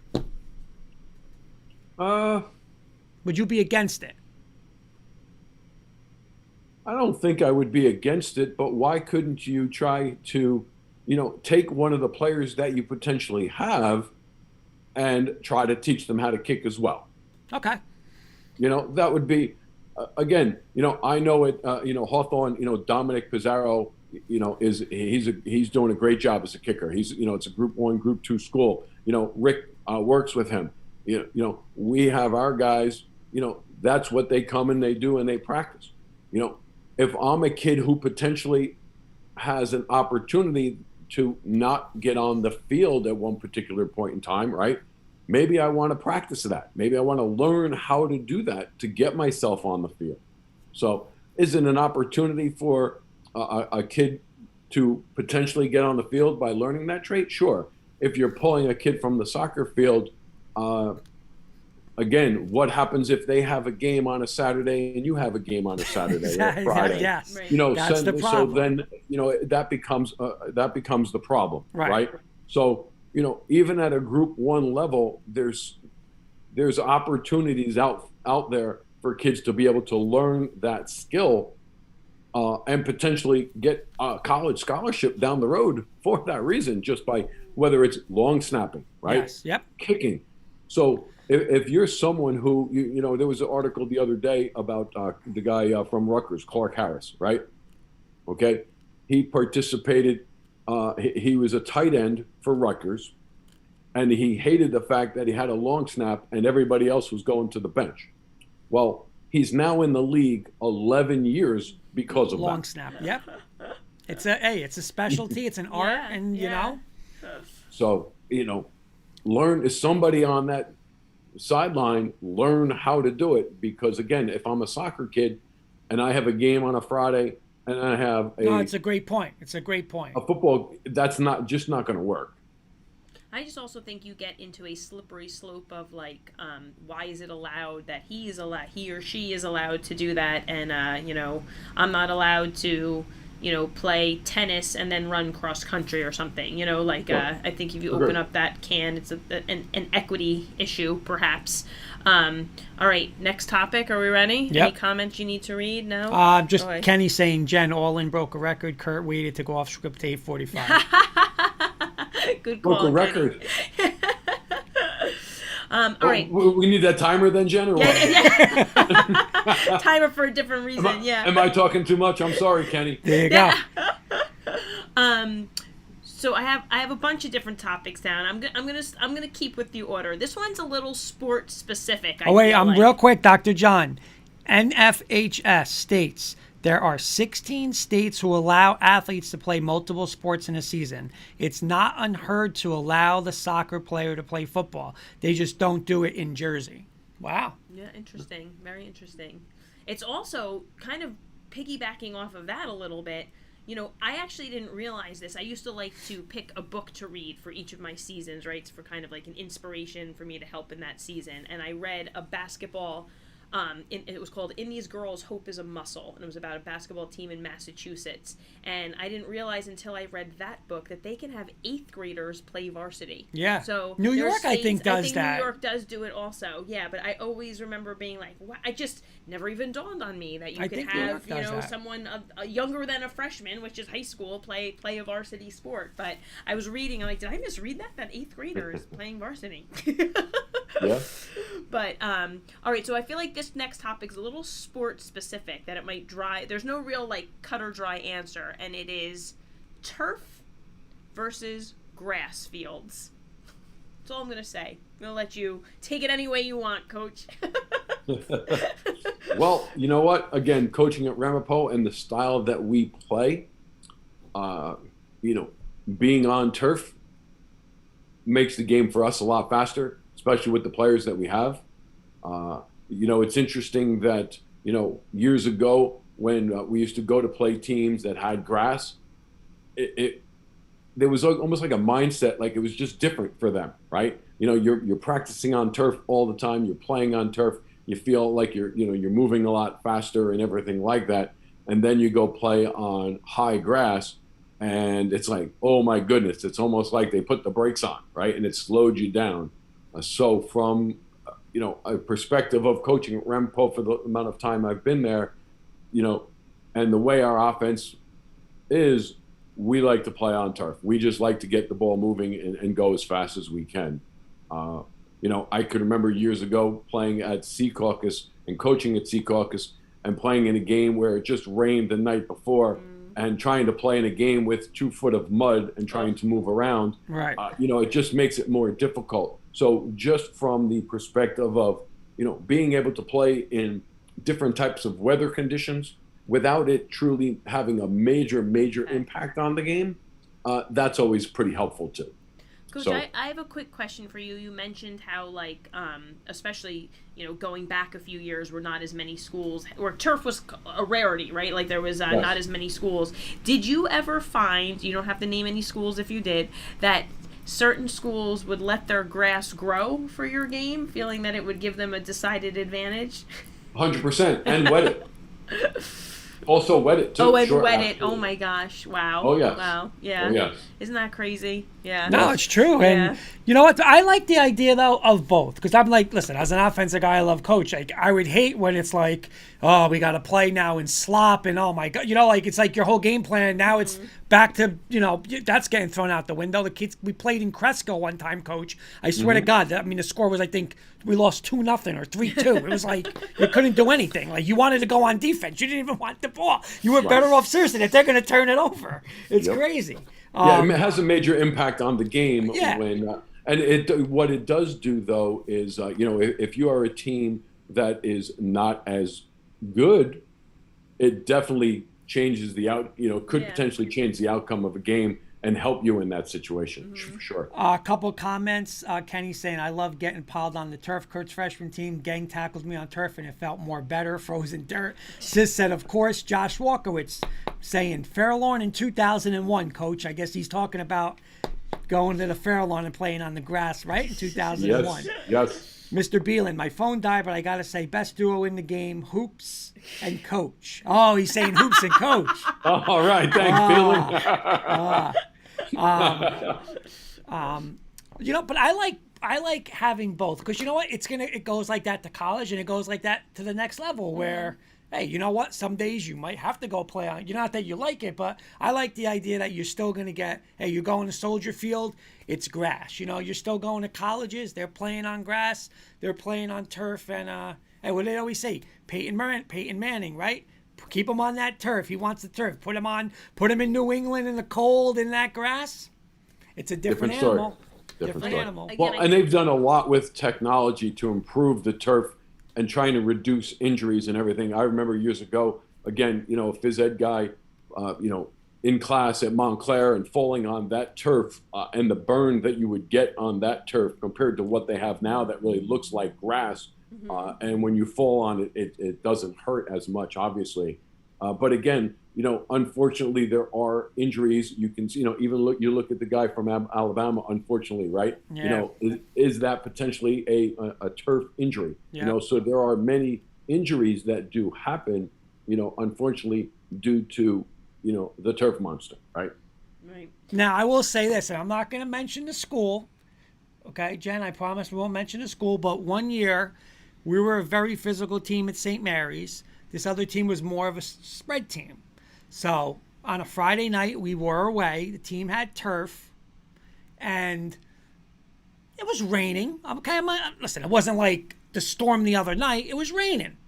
Would you be against it? I don't think I would be against it, but why couldn't you try to, take one of the players that you potentially have and try to teach them how to kick as well? Okay. That would be, again, I know it, Hawthorne, Dominic Pizarro, he's doing a great job as a kicker. He's, it's a Group 1, Group 2 school. Rick works with him. We have our guys, that's what they come and they do and they practice. If I'm a kid who potentially has an opportunity to not get on the field at one particular point in time, right? Maybe I want to practice that. Maybe I want to learn how to do that to get myself on the field. So is it an opportunity for a kid to potentially get on the field by learning that trait? Sure. If you're pulling a kid from the soccer field, again, what happens if they have a game on a Saturday and you have a game on a Saturday or Friday? Yes. Right. That's the problem. So then, that becomes the problem, Right. right? So, even at a Group 1 level, there's opportunities out there for kids to be able to learn that skill and potentially get a college scholarship down the road for that reason, just by whether it's long snapping, right? Yes. Yep. Kicking. So if you're someone who, there was an article the other day about the guy from Rutgers, Clark Harris, right? Okay. He participated. He was a tight end for Rutgers, and he hated the fact that he had a long snap and everybody else was going to the bench. Well, he's now in the league 11 years because of Long that. snap. Yep. It's a specialty. It's an art, Yeah, and yeah. So, learn, is somebody on that sideline, learn how to do it, because again, if I'm a soccer kid and I have a game on a Friday and I have No, it's a great point. It's a great point. a football, that's not going to work. I just also think you get into a slippery slope of why is it allowed that he or she is allowed to do that, and I'm not allowed to play tennis and then run cross country or something. I think if you open up that can, it's an equity issue, perhaps. All right, next topic. Are we ready? Yep. Any comments you need to read? No? Just Kenny saying Jen Orlin broke a record. Kurt waited to go off script to 8:45. Good call. Broke a record. All right. We need that timer then, Jen, or what? Yeah. Timer for a different reason. Am I talking too much? I'm sorry, Kenny. There you go. So I have a bunch of different topics down. I'm gonna keep with the order. This one's a little sport specific. Real quick, Dr. John. NFHS states there are 16 states who allow athletes to play multiple sports in a season. It's not unheard to allow the soccer player to play football. They just don't do it in Jersey. Wow. Yeah, interesting. Very interesting. It's also kind of piggybacking off of that a little bit. I actually didn't realize this. I used to like to pick a book to read for each of my seasons, right? For kind of like an inspiration for me to help in that season. And I read a basketball. It was called "In These Girls, Hope is a Muscle," and it was about a basketball team in Massachusetts. And I didn't realize until I read that book that they can have 8th graders play varsity. Yeah. So New York, I think, does that. New York does do it also. Yeah, but I always remember being like, wow, I just never even dawned on me that you could have, someone younger than a freshman, which is high school, play a varsity sport. But I was reading, I'm like, did I misread that? That 8th grader is playing varsity. Yeah. But all right, so I feel like this next topic is a little sport specific, that it might there's no real like cut or dry answer, and it is turf versus grass fields. That's all I'm gonna say. I'm gonna let you take it any way you want, Coach. Well, you know what? Again, coaching at Ramapo and the style that we play, being on turf makes the game for us a lot faster, especially with the players that we have. It's interesting that, years ago when we used to go to play teams that had grass, there was almost like a mindset, like it was just different for them, right? You're practicing on turf all the time. You're playing on turf. You feel like you're moving a lot faster and everything like that. And then you go play on high grass, and it's like, oh my goodness, it's almost like they put the brakes on, right? And it slowed you down. So from a perspective of coaching at Ramapo for the amount of time I've been there, and the way our offense is, we like to play on turf. We just like to get the ball moving and go as fast as we can. I could remember years ago playing at Sea Caucus and coaching at Sea Caucus and playing in a game where it just rained the night before and trying to play in a game with 2 foot of mud and trying to move around. Right. It just makes it more difficult. So just from the perspective of, being able to play in different types of weather conditions without it truly having a major impact on the game, that's always pretty helpful too. Coach, So- I have a quick question for you. You mentioned how, especially, going back a few years, were not as many schools, or turf was a rarity, right? Like there was Yes. not as many schools. Did you ever find, you don't have to name any schools if you did, that certain schools would let their grass grow for your game, feeling that it would give them a decided advantage? 100%, and wet it. Also wet it too. Oh, and Sure, wet it. absolutely. Oh my gosh. Wow. Oh, yes. Wow. Yeah. Oh, yes. Isn't that crazy? Yeah. No, it's true. Yeah. And you know what? I like the idea, though, of both. Because I'm like, listen, as an offensive guy, I love coach. Like, I would hate when it's like, oh, we got to play now in slop and oh my God. It's like your whole game plan. Now it's back to, that's getting thrown out the window. The kids, we played in Cresco one time, coach. I swear to God, the score was, I think, we lost 2-0 or 3-2. It was like, you couldn't do anything. Like, you wanted to go on defense. You didn't even want the ball. You were better off, seriously, that they're going to turn it over. It's crazy. It has a major impact on the game. Yeah. What it does do, though, is, if you are a team that is not as good, it definitely changes could potentially change the outcome of a game and help you in that situation, for sure. A couple comments. Kenny saying, I love getting piled on the turf. Kurt's freshman team gang tackled me on turf and it felt more better. Frozen dirt. Sis said, of course. Josh Walkowitz saying, Fairlawn in 2001, coach. I guess he's talking about going to the Fairlawn and playing on the grass, right? In 2001. Yes. Mr. Beelan, my phone died, but I got to say, best duo in the game, Hoops and Coach. Oh, he's saying Hoops and Coach. All right, thanks, But I like having both because you know what? It goes like that to college and it goes like that to the next level where, hey, you know what? Some days you might have to go play on. Not that you like it, but I like the idea that you're still going to get, hey, you're going to Soldier Field, it's grass. You're still going to colleges, they're playing on grass, they're playing on turf. And what do they always say? Peyton Manning, right? Keep him on that turf. He wants the turf. Put him in New England in the cold in that grass. It's a different animal. Different animal. Well, and they've done a lot with technology to improve the turf and trying to reduce injuries and everything. I remember years ago, again, a phys ed guy, in class at Montclair and falling on that turf and the burn that you would get on that turf compared to what they have now that really looks like grass. And when you fall on it, it doesn't hurt as much, obviously. But again, unfortunately, there are injuries. You can see, even look at the guy from Alabama, unfortunately, right? Yeah. Is that potentially a turf injury? Yeah. So there are many injuries that do happen, unfortunately, due to, the turf monster, right? Right. Now, I will say this, and I'm not going to mention the school. Okay, Jen, I promise we won't mention the school, but one year we were a very physical team at St. Mary's. This other team was more of a spread team. So on a Friday night, we were away. The team had turf, and it was raining. Okay, listen, it wasn't like the storm the other night. It was raining.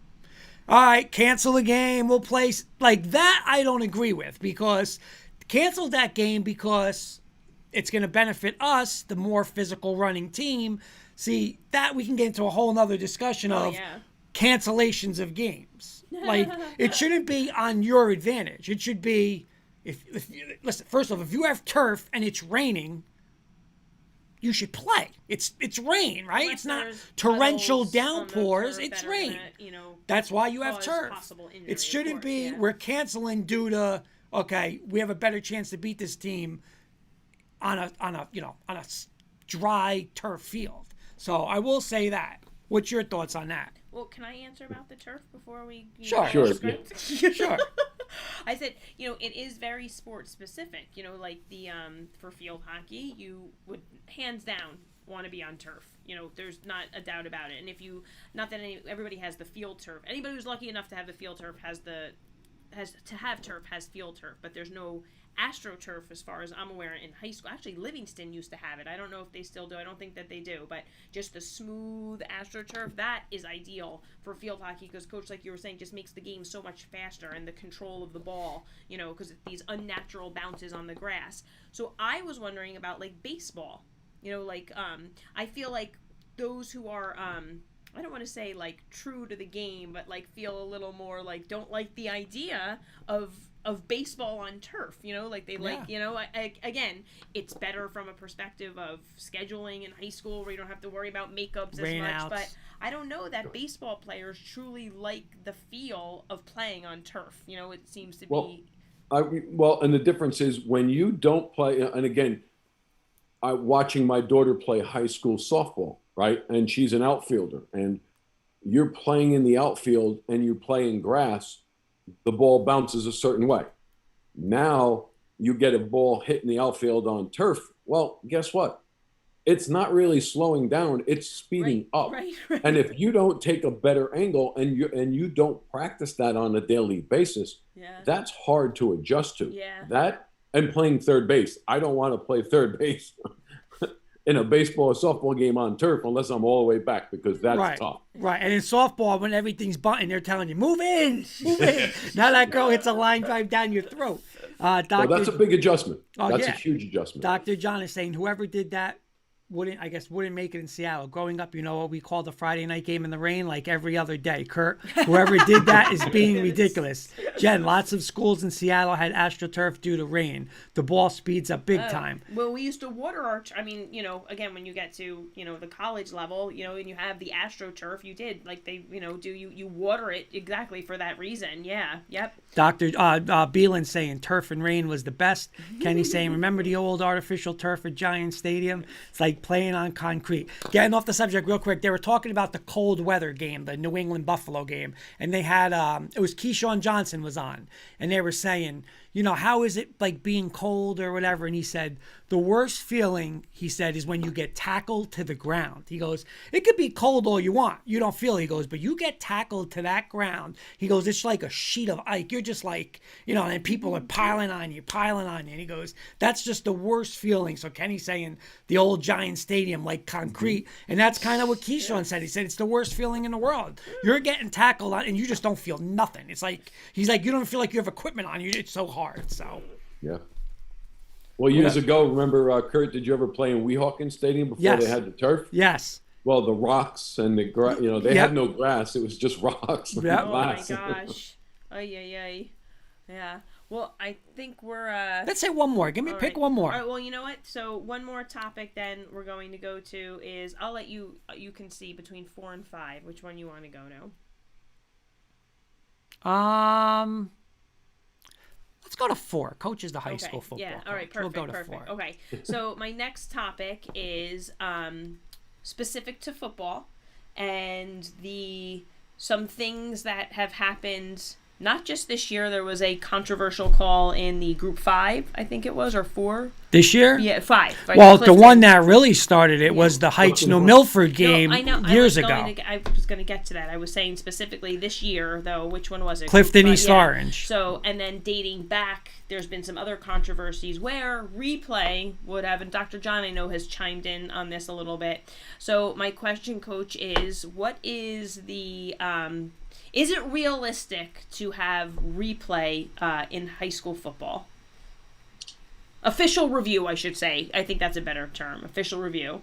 All right, cancel the game. We'll play like that. I don't agree with because cancel that game because it's going to benefit us, the more physical running team. See, that we can get into a whole nother discussion of cancellations of games. Like, it shouldn't be on your advantage. It should be, listen, first of all, if you have turf and it's raining, you should play. It's rain, right? Unless it's not there's torrential puddles on the downpours. turf It's that are rain. gonna, That's why you have cause turf. possible injury, It of shouldn't course, be we're canceling due to we have a better chance to beat this team on a dry turf field. So I will say that. What's your thoughts on that? Well, can I answer about the turf before we? Sure. Sure. I said, it is very sport specific. Like the for field hockey, you would hands down want to be on turf. There's not a doubt about it. And if you, not that everybody has the field turf. Anybody who's lucky enough to have the field turf has field turf, but there's no AstroTurf as far as I'm aware in high school. Actually, Livingston used to have it. I don't know if they still do. I don't think that they do, but just the smooth AstroTurf, that is ideal for field hockey because, Coach, like you were saying, just makes the game so much faster and the control of the ball, because these unnatural bounces on the grass. So I was wondering about, like, baseball. I feel like those who are, I don't want to say, like, true to the game, but, like, feel a little more, like, don't like the idea of baseball on turf, again, it's better from a perspective of scheduling in high school where you don't have to worry about makeups as much, but I don't know that baseball players truly like the feel of playing on turf. It seems to be. And the difference is when you don't play, and again, watching my daughter play high school softball, right? And she's an outfielder, and you're playing in the outfield and you play in grass, the ball bounces a certain way. Now you get a ball hit in the outfield on turf. Well, guess what? It's not really slowing down. It's speeding up. Right. And if you don't take a better angle and you don't practice that on a daily basis, that's hard to adjust to. Yeah. That and playing third base. I don't want to play third base in a baseball or softball game on turf unless I'm all the way back because that's tough. Right. And in softball, when everything's button, they're telling you, move in. Now that girl hits a line drive down your throat. That's a big adjustment. That's a huge adjustment. Dr. John is saying whoever did that wouldn't make it in Seattle. Growing up, what we called the Friday night game in the rain, like every other day. Kurt, whoever did that is being ridiculous. Jen, lots of schools in Seattle had AstroTurf due to rain. The ball speeds up big time. Well, we used to water our, again, when you get to, the college level, and you have the AstroTurf, you did, like they, you water it exactly for that reason. Yeah. Yep. Dr. Beelan saying turf and rain was the best. Kenny saying, remember the old artificial turf at Giant Stadium? It's like playing on concrete. Getting off the subject real quick, they were talking about the cold weather game, the New England Buffalo game, and they had it was Keyshawn Johnson was on, and they were saying, how is it like being cold or whatever? And he said, the worst feeling, he said, is when you get tackled to the ground. He goes, it could be cold all you want. You don't feel it. He goes, but you get tackled to that ground. He goes, it's like a sheet of ice. You're just like, and people are piling on you. And he goes, that's just the worst feeling. So Kenny's saying the old Giant Stadium, like concrete. And that's kind of what Keyshawn said. He said, it's the worst feeling in the world. You're getting tackled on and you just don't feel nothing. It's like, he's like, you don't feel like you have equipment on you. It's so hard. So, yeah. Well, years ago, remember, Kurt, did you ever play in Weehawken Stadium before they had the turf? Yes. Well, the rocks and the grass, they had no grass. It was just rocks. Yep. Oh, my gosh. Ay. Yeah. Well, I think we're... Let's say one more. Pick one more. All right, well, you know what? So one more topic then we're going to go to is, I'll let you can see between 4 and 5, which one you want to go to. Let's go to 4. Coach is the high school football Yeah, all right, coach. perfect, We'll go to perfect. 4. Okay, so my next topic is specific to football and some things that have happened. Not just this year. There was a controversial call in the Group 5, I think it was, or 4. This year? Yeah, 5. Right? Well, the one that really started it was the Heights New Milford game years ago. I was going to get to that. I was saying specifically this year, though. Which one was it? Clifton East Orange. So, and then dating back, there's been some other controversies where replay would have, and Dr. John, I know, has chimed in on this a little bit. So my question, Coach, is what is the... is it realistic to have replay in high school football? Official review, I should say. I think that's a better term. Official review.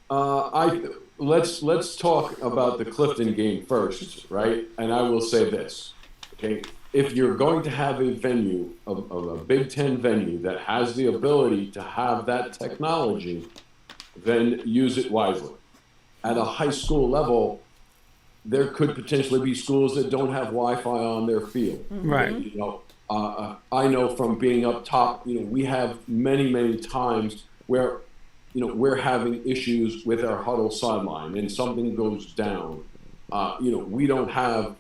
Let's talk about the Clifton game first, right? And I will say this, okay? If you're going to have a venue, of a Big Ten venue that has the ability to have that technology, then use it wisely. At a high school level, there could potentially be schools that don't have Wi-Fi on their field. Right. I know from being up top, we have many times where, we're having issues with our huddle sideline and something goes down. We don't have,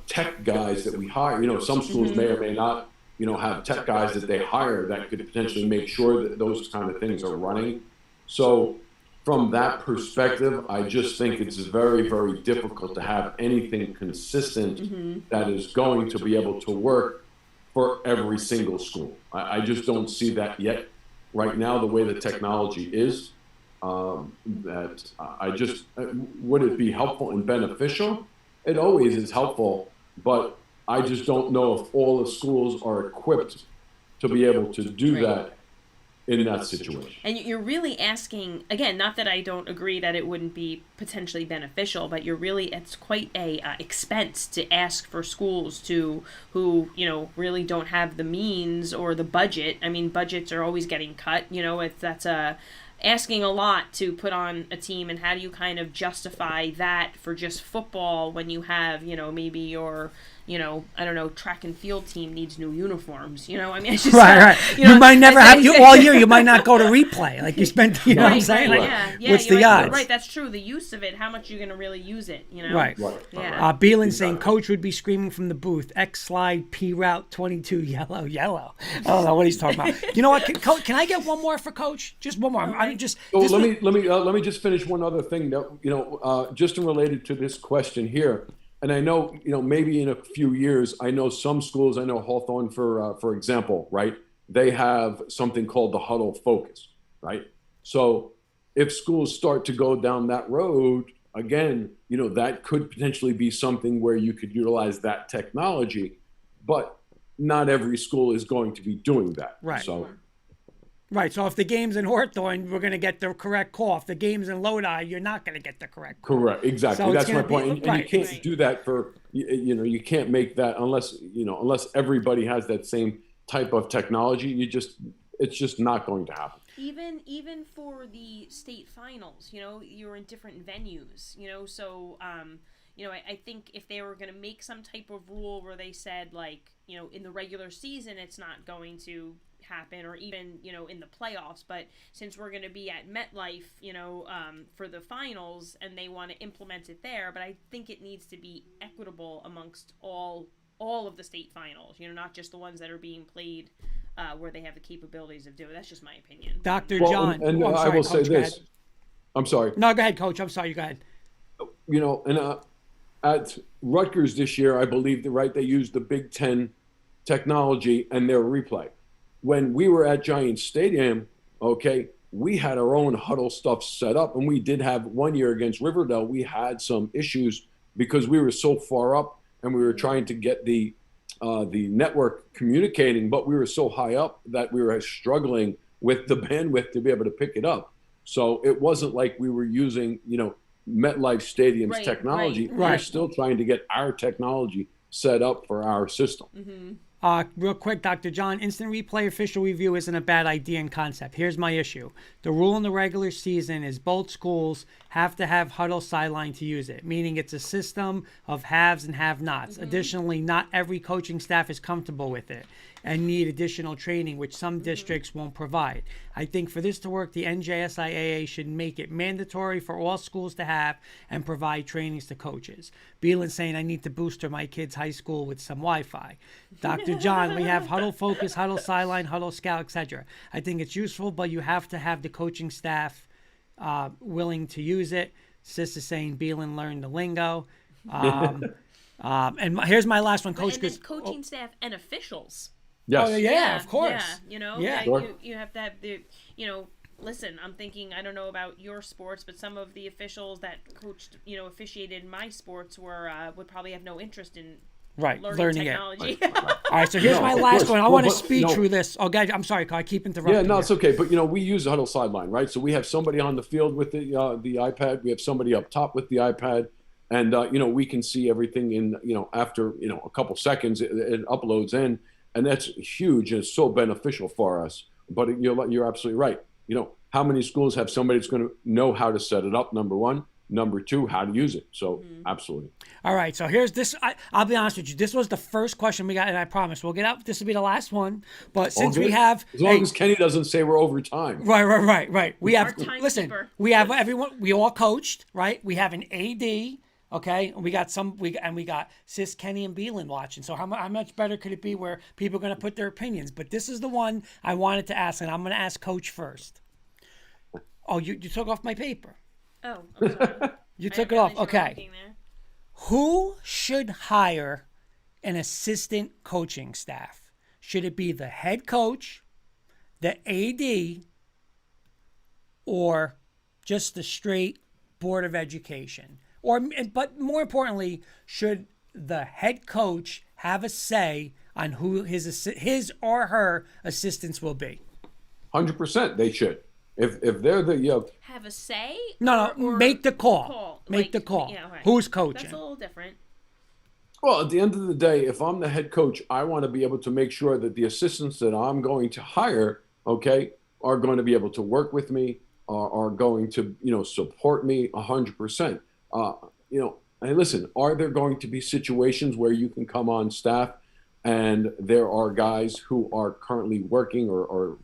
tech guys that we hire. Some schools may or may not, have tech guys that they hire that could potentially make sure that those kind of things are running. So from that perspective, I just think it's very, very difficult to have anything consistent that is going to be able to work for every single school. I just don't see that yet. Right now, the way the technology is, that I just, would it be helpful and beneficial? It always is helpful, but I just don't know if all the schools are equipped to be able to do that in that situation. And you're really asking, again, not that I don't agree that it wouldn't be potentially beneficial, but it's quite a expense to ask for schools who really don't have the means or the budget. I mean, budgets are always getting cut, that's asking a lot to put on a team, and how do you kind of justify that for just football when you have, maybe your I don't know, track and field team needs new uniforms. I mean, it's just right. You might never have all year. You might not go to replay. Like you spent, what I'm saying? Right, yeah. What's the odds? Right, that's true. The use of it, how much you're going to really use it, Right. Yeah. Beelan saying Coach would be screaming from the booth, X slide P route 22 yellow. I don't know what he's talking about. You know what? Can I get one more for Coach? Just one more. I mean, just. So let me just finish one other thing that just related to this question here. And I know, maybe in a few years, I know some schools, I know Hawthorne, for example, right? They have something called the huddle focus, right? So if schools start to go down that road, again, that could potentially be something where you could utilize that technology, but not every school is going to be doing that. Right. So. Right, so if the game's in Hawthorne, we're going to get the correct call. If the game's in Lodi, you're not going to get the correct call. Correct, exactly. So that's my point. And you can't do that for, you can't make that unless everybody has that same type of technology. It's just not going to happen. Even for the state finals, you're in different venues, so I think if they were going to make some type of rule where they said, like, in the regular season, it's not going to happen, or even, in the playoffs. But since we're going to be at MetLife, for the finals, and they want to implement it there, but I think it needs to be equitable amongst all of the state finals, not just the ones that are being played where they have the capabilities of doing it. That's just my opinion. Dr. Well, John. and I'm I sorry, will Coach, say go this. ahead. I'm sorry. No, go ahead, Coach. I'm sorry. You go ahead. And at Rutgers this year, I believe they used the Big Ten technology and their replay. When we were at Giants Stadium, okay, we had our own huddle stuff set up, and we did have one year against Riverdale. We had some issues because we were so far up, and we were trying to get the network communicating, but we were so high up that we were struggling with the bandwidth to be able to pick it up. So it wasn't like we were using, MetLife Stadium's technology. Right. We're still trying to get our technology set up for our system. Mm-hmm. Real quick, Dr. John, instant replay official review isn't a bad idea in concept. Here's my issue. The rule in the regular season is both schools have to have huddle sideline to use it, meaning it's a system of haves and have-nots. Mm-hmm. Additionally, not every coaching staff is comfortable with it and need additional training, which some districts won't provide. I think for this to work, the NJSIAA should make it mandatory for all schools to have and provide trainings to coaches. Beelan saying I need to booster my kid's high school with some Wi-Fi. Dr. John, we have huddle focus, huddle sideline, huddle scout, etc. I think it's useful, but you have to have the coaching staff willing to use it. Sis is saying Beelan learned the lingo. And here's my last one, Coach. And then coaching staff and officials. Yes. Oh, yeah, of course. Yeah, Sure. you have to have the, listen, I'm thinking, I don't know about your sports, but some of the officials that coached, officiated my sports would probably have no interest in learning technology. All right, so here's my last one. I want to speed no. through this. Oh, guys, I'm sorry, I keep interrupting. Yeah, no, it's okay. But, we use a huddle sideline, right? So we have somebody on the field with the iPad. We have somebody up top with the iPad. And, we can see everything in, after, a couple seconds, it uploads in. And that's huge, and it's so beneficial for us. But you're absolutely right. How many schools have somebody that's going to know how to set it up, number one. Number two, how to use it. So, absolutely. All right, so here's this. I'll be honest with you. This was the first question we got, and I promise we'll get out. This will be the last one. But since we have... As long as Kenny doesn't say we're over time. Right. We have... Listen, keeper. we have everyone... We all coached, right? We have an AD... Okay, and we got Sis, Kenny, and Beelan watching. So how much better could it be where people are going to put their opinions? But this is the one I wanted to ask, and I'm going to ask Coach first. Oh, you took off my paper. Oh, I'm sorry. You took it off. Okay. Who should hire an assistant coaching staff? Should it be the head coach, the AD, or just the straight Board of Education? But more importantly, should the head coach have a say on who his or her assistants will be? 100%, they should. If they're the have a say? No, or make the call. Make the call. Yeah, right. Who's coaching? That's a little different. Well, at the end of the day, if I'm the head coach, I want to be able to make sure that the assistants that I'm going to hire, okay, are going to be able to work with me, are going to support me 100%. And listen, are there going to be situations where you can come on staff and there are guys who are currently working or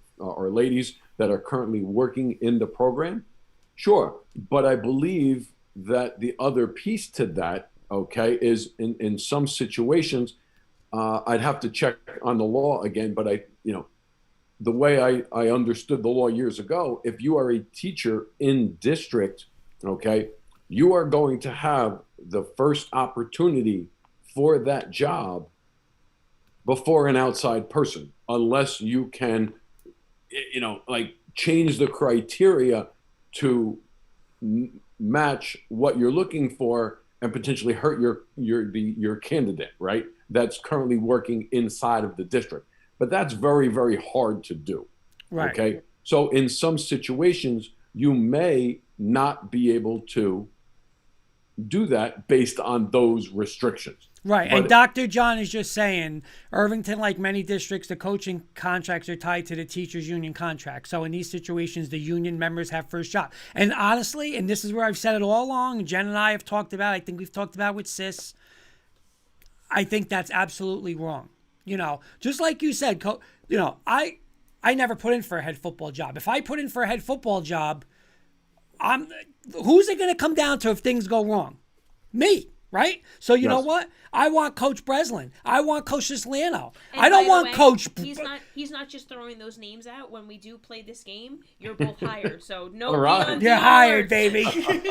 ladies that are currently working in the program? Sure. But I believe that the other piece to that, okay, is in some situations, I'd have to check on the law again, but the way I understood the law years ago, if you are a teacher in district, okay, you are going to have the first opportunity for that job before an outside person, unless you can, change the criteria to match what you're looking for and potentially hurt your candidate, right? That's currently working inside of the district. But that's very, very hard to do. Right. Okay. So in some situations, you may not be able to do that based on those restrictions. Right. And Dr. John is just saying, Irvington, like many districts, the coaching contracts are tied to the teachers' union contract. So in these situations, the union members have first shot. And honestly, and this is where I've said it all along, Jen and I have talked about, I think we've talked about with Sis, I think that's absolutely wrong. Just like you said, I never put in for a head football job. If I put in for a head football job, who's it going to come down to if things go wrong? Me, right? So you know what? I want Coach Brislin. I want Coach Cislano. I don't want Coach. He's not just throwing those names out. When we do play this game, you're both hired. So no, you're hired, baby.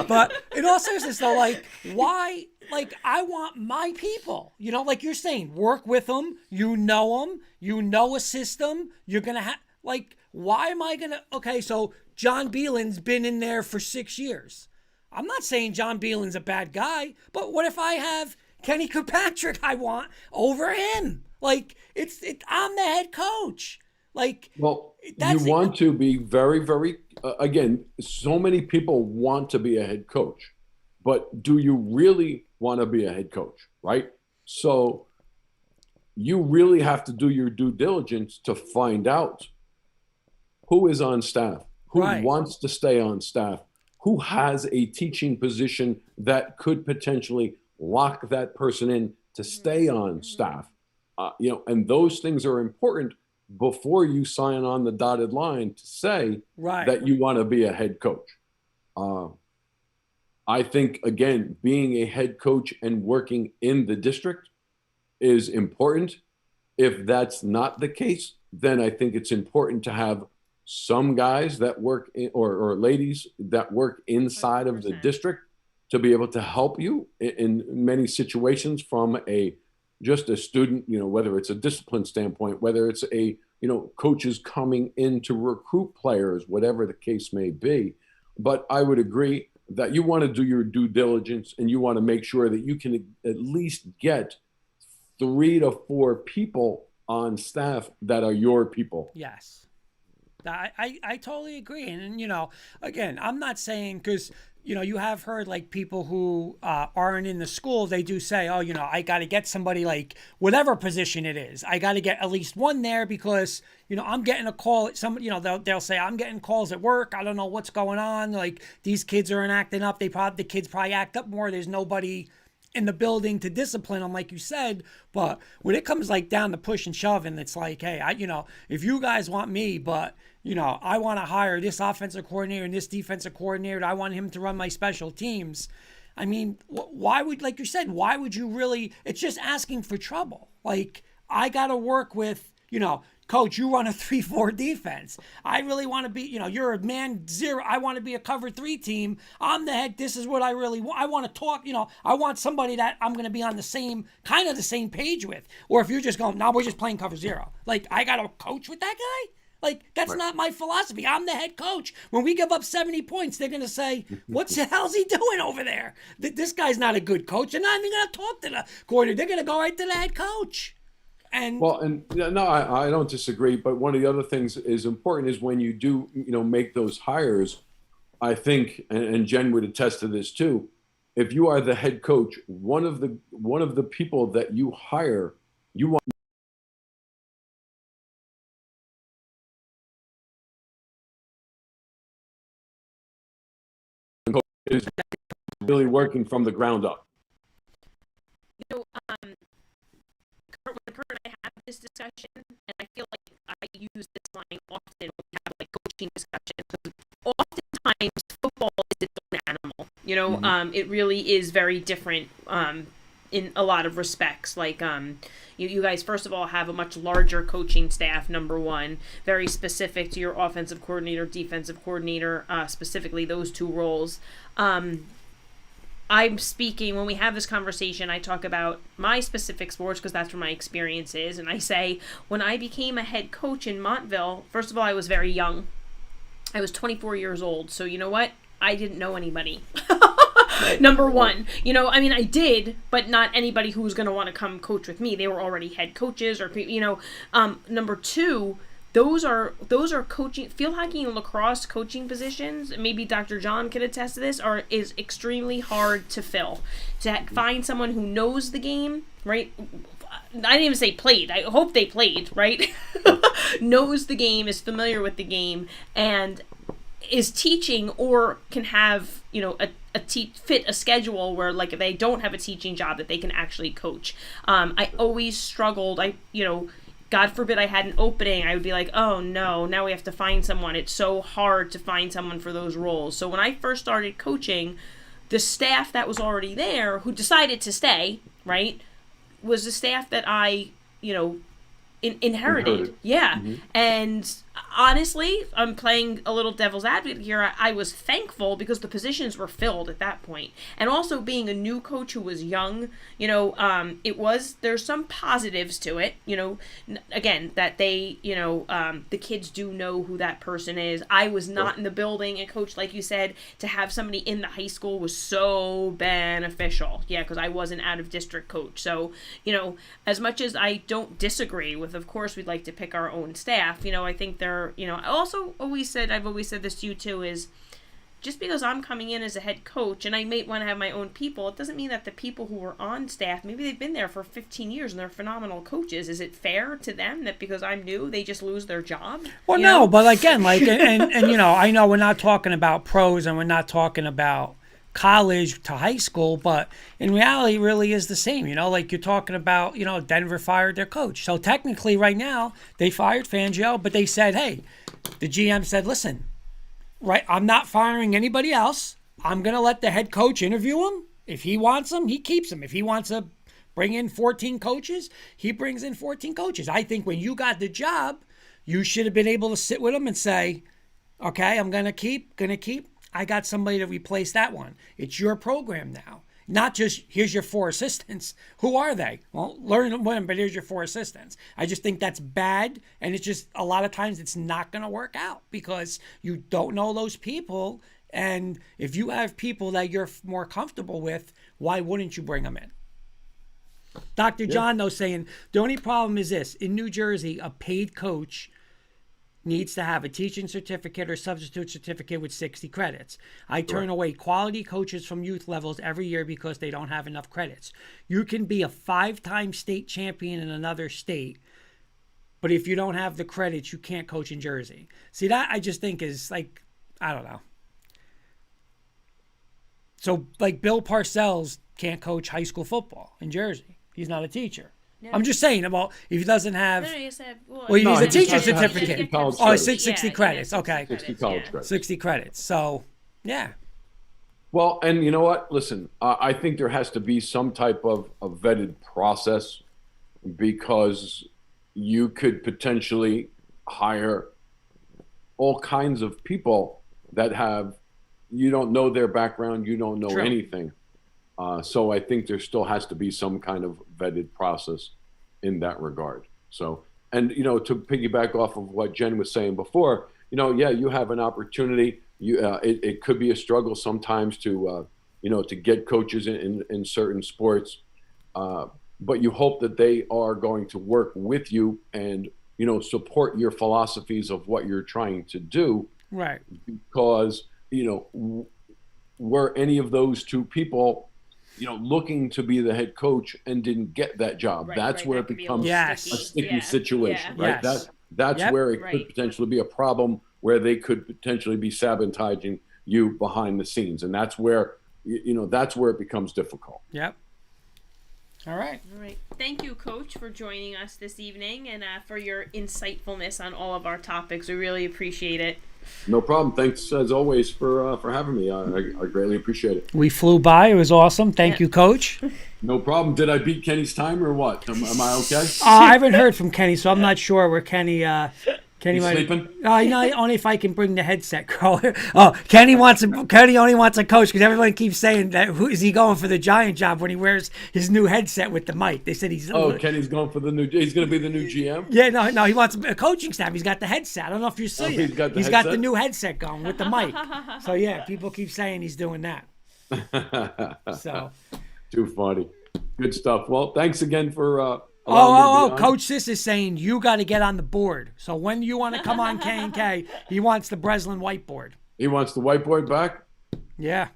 But in all seriousness, though, like why? Like I want my people. You know, like you're saying, work with them. You know them. You know a system. You're gonna have like. Why am I gonna? Okay, so John Bielen's been in there for 6 years. I'm not saying John Bielen's a bad guy, but what if I have Kenny Kirkpatrick I want over him? Like, I'm the head coach. Like, well, you want to be very, very, again, so many people want to be a head coach, but do you really want to be a head coach, right? So you really have to do your due diligence to find out who is on staff, who wants to stay on staff, who has a teaching position that could potentially lock that person in to stay on staff. And those things are important before you sign on the dotted line to say that you want to be a head coach. I think, again, being a head coach and working in the district is important. If that's not the case, then I think it's important to have some guys that work or ladies that work inside 100%. Of the district to be able to help you in many situations from just a student, whether it's a discipline standpoint, whether it's coaches coming in to recruit players, whatever the case may be. But I would agree that you want to do your due diligence and you want to make sure that you can at least get 3 to 4 people on staff that are your people. Yes. I totally agree. And, again, I'm not saying because, you have heard like people who aren't in the school, they do say, oh, I got to get somebody like whatever position it is. I got to get at least one there because, I'm getting a call at some, they'll say I'm getting calls at work. I don't know what's going on. Like these kids aren't acting up. The kids probably act up more. There's nobody in the building to discipline them, like you said. But when it comes like down to push and shove, and it's like, hey, if you guys want me, but I want to hire this offensive coordinator and this defensive coordinator. I want him to run my special teams. I mean, why would, like you said, why would you really? It's just asking for trouble. Like I got to work with, Coach, you run a 3-4 defense. I really want to be, you're a man zero. I want to be a cover 3 team. I'm the head. This is what I really want. I want to talk, I want somebody that I'm going to be on the same page with. Or if you're just going, no, we're just playing cover 0. Like, I got to coach with that guy? Like, that's not my philosophy. I'm the head coach. When we give up 70 points, they're going to say, what the hell's he doing over there? This guy's not a good coach. They're not even going to talk to the coordinator. They're going to go right to the head coach. And I don't disagree. But one of the other things is important is when you do, make those hires, I think, and Jen would attest to this too, if you are the head coach, one of the people that you hire, you want is really working from the ground up. When Kurt and I have this discussion, and I feel like I use this line often when we have like coaching discussions, because oftentimes football is its own animal. It really is very different in a lot of respects. Like you guys, first of all, have a much larger coaching staff, number one, very specific to your offensive coordinator, defensive coordinator, specifically those 2 roles. I'm speaking, when we have this conversation, I talk about my specific sports because that's where my experience is. And I say, when I became a head coach in Montville, first of all, I was very young. I was 24 years old. So you know what? I didn't know anybody. Number one, I did, but not anybody who was going to want to come coach with me. They were already head coaches or, number 2, those are coaching, field hockey and lacrosse coaching positions. Maybe Dr. John could attest to this, is extremely hard to fill. To find someone who knows the game, right? I didn't even say played. I hope they played, right? Knows the game, is familiar with the game, and is teaching or can have, fit a schedule where like they don't have a teaching job that they can actually coach. I always struggled. God forbid I had an opening, I would be like, oh no, now we have to find someone. It's so hard to find someone for those roles. So when I first started coaching, the staff that was already there, who decided to stay, right, was the staff that I, inherited. Yeah. Mm-hmm. And honestly, I'm playing a little devil's advocate here. I was thankful because the positions were filled at that point. And also being a new coach who was young, there's some positives to it, again, that they, the kids do know who that person is. I was not in the building, and coach, like you said, to have somebody in the high school was so beneficial. Yeah, because I was an out of district coach. So, as much as I don't disagree with, of course, we'd like to pick our own staff, I think they're, I also I've always said this to you too, is just because I'm coming in as a head coach and I may want to have my own people, it doesn't mean that the people who are on staff, maybe they've been there for 15 years and they're phenomenal coaches. Is it fair to them that because I'm new, they just lose their job? Well, no, but again, and I know we're not talking about pros and we're not talking about college to high school, but in reality, it really is the same. Like you're talking about, Denver fired their coach. So technically right now, they fired Fangio, but they said, hey, the GM said, listen, right, I'm not firing anybody else. I'm going to let the head coach interview him. If he wants him, he keeps him. If he wants to bring in 14 coaches, he brings in 14 coaches. I think when you got the job, you should have been able to sit with him and say, okay, I'm going to keep. I got somebody to replace that one. It's your program now. Not just, here's your 4 assistants. Who are they? Well, learn them, but here's your 4 assistants. I just think that's bad, and it's just, a lot of times it's not going to work out because you don't know those people, and if you have people that you're more comfortable with, why wouldn't you bring them in? Dr. John, though, saying, the only problem is this. In New Jersey, a paid coach needs to have a teaching certificate or substitute certificate with 60 credits. I turn away quality coaches from youth levels every year because they don't have enough credits. You can be a 5-time state champion in another state, but if you don't have the credits, you can't coach in Jersey. See, that I just think is like, I don't know. So like Bill Parcells can't coach high school football in Jersey. He's not a teacher. No. I'm just saying, about if he doesn't have, he needs a teacher certificate. 60 credits. Okay. 60 college credits. 60 credits. So, yeah. Well, and you know what? Listen, I think there has to be some type of a vetted process because you could potentially hire all kinds of people that you don't know their background, you don't know anything. So I think there still has to be some kind of vetted process in that regard. So, and, to piggyback off of what Jen was saying before, you have an opportunity. It could be a struggle sometimes to get coaches in certain sports, but you hope that they are going to work with you and, support your philosophies of what you're trying to do. Right. Because, were any of those two people looking to be the head coach and didn't get that job. That's where it becomes a sticky situation, right? Yes. That's where it could potentially be a problem where they could potentially be sabotaging you behind the scenes. And that's where, that's where it becomes difficult. Yep. All right. Thank you, Coach, for joining us this evening and for your insightfulness on all of our topics. We really appreciate it. No problem. Thanks, as always, for having me. I greatly appreciate it. We flew by. It was awesome. Thank you, Coach. No problem. Did I beat Kenny's time or what? Am I okay? I haven't heard from Kenny, so I'm not sure where Kenny He's sleeping? Only if I can bring the headset, girl. Kenny only wants a coach because everyone keeps saying that is he going for the Giant job when he wears his new headset with the mic? They said he's. Kenny's going for he's going to be the new GM? Yeah, no, he wants a coaching staff. He's got the headset. I don't know if you see it. He's got the new headset going with the mic. So yeah, people keep saying he's doing that. So. Too funny. Good stuff. Well, thanks again for. Coach Sis is saying you got to get on the board. So when you want to come on K&K, he wants the Brislin whiteboard. He wants the whiteboard back? Yeah.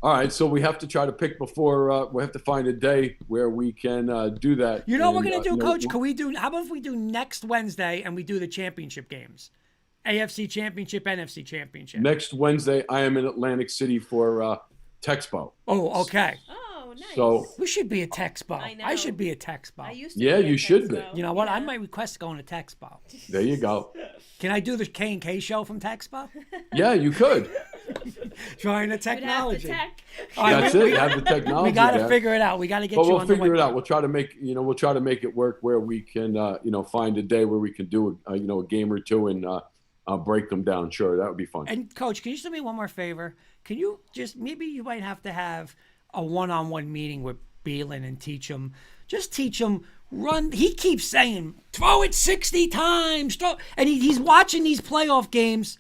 All right, so we have to try to pick before we have to find a day where we can do that. You know what we're going to do, Coach? How about if we do next Wednesday and we do the championship games? AFC Championship, NFC Championship. Next Wednesday, I am in Atlantic City for Texpo. Oh, okay. Oh, Oh, nice. So We should be a Texpo. I know. I should be a Texpo. I used to Yeah, be a you should be. Texpo. You know what? I Yeah. might request going to Texpo. there you go. Can I do the K&K show from Texpo? Yeah, you could. Trying the We'd have the technology. tech. All right, That's we- it. Have the technology. We got to there. figure it out. We got to get But you we'll on the figure it window. out. We'll try to make it work where we can, find a day where we can do a game or two and break them down. Sure, that would be fun. And Coach, can you do me one more favor? Can you maybe you might have to have a one-on-one meeting with Brislin and teach him run. He keeps saying, throw it 60 times. And he's watching these playoff games.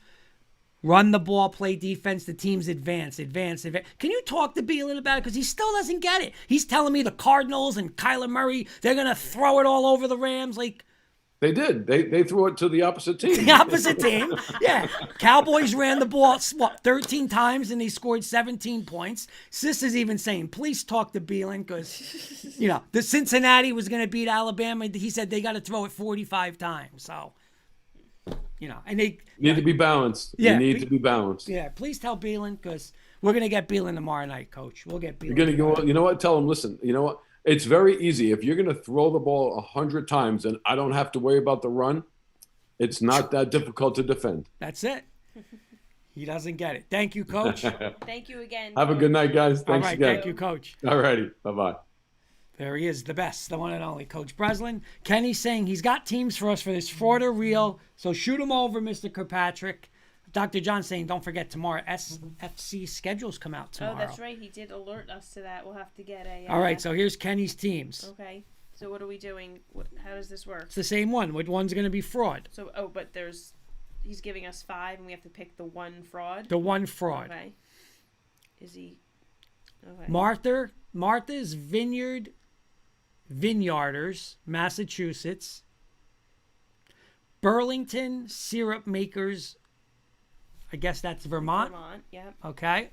Run the ball, play defense, the team's advance. Can you talk to Brislin about it? Because he still doesn't get it. He's telling me the Cardinals and Kyler Murray, they're going to throw it all over the Rams. Like, They did. They threw it to the opposite team. the opposite team. Yeah. Cowboys ran the ball, 13 times and they scored 17 points. Sis is even saying, please talk to Brislin because, the Cincinnati was going to beat Alabama. He said they got to throw it 45 times. So, and they need to be balanced. Yeah, you need to be balanced. yeah, please tell Brislin because we're going to get Brislin tomorrow night, Coach. We'll get Brislin. You're going to go, you know what? Tell them, listen, you know what? It's very easy. If you're going to throw the ball 100 times and I don't have to worry about the run, it's not that difficult to defend. That's it. He doesn't get it. Thank you, Coach. Thank you again. Have a good night, guys. All Thanks right, again. thank you, Coach. All righty. Bye-bye. There he is, the best, the one and only Coach Brislin. Kenny's saying he's got teams for us for this fraud or real, so shoot him over, Mr. Kirkpatrick. Dr. John saying don't forget tomorrow SFC schedules come out tomorrow. Oh, that's right. He did alert us to that. We'll have to get a. All right, so here's Kenny's teams. Okay. So what are we doing? How does this work? It's the same one. Which one's going to be fraud? So but he's giving us 5, and we have to pick the one fraud. The one fraud. Okay. Is he? Okay. Martha's Vineyarders, Massachusetts. Burlington Syrup Makers. I guess that's Vermont. Vermont. Yep. Okay.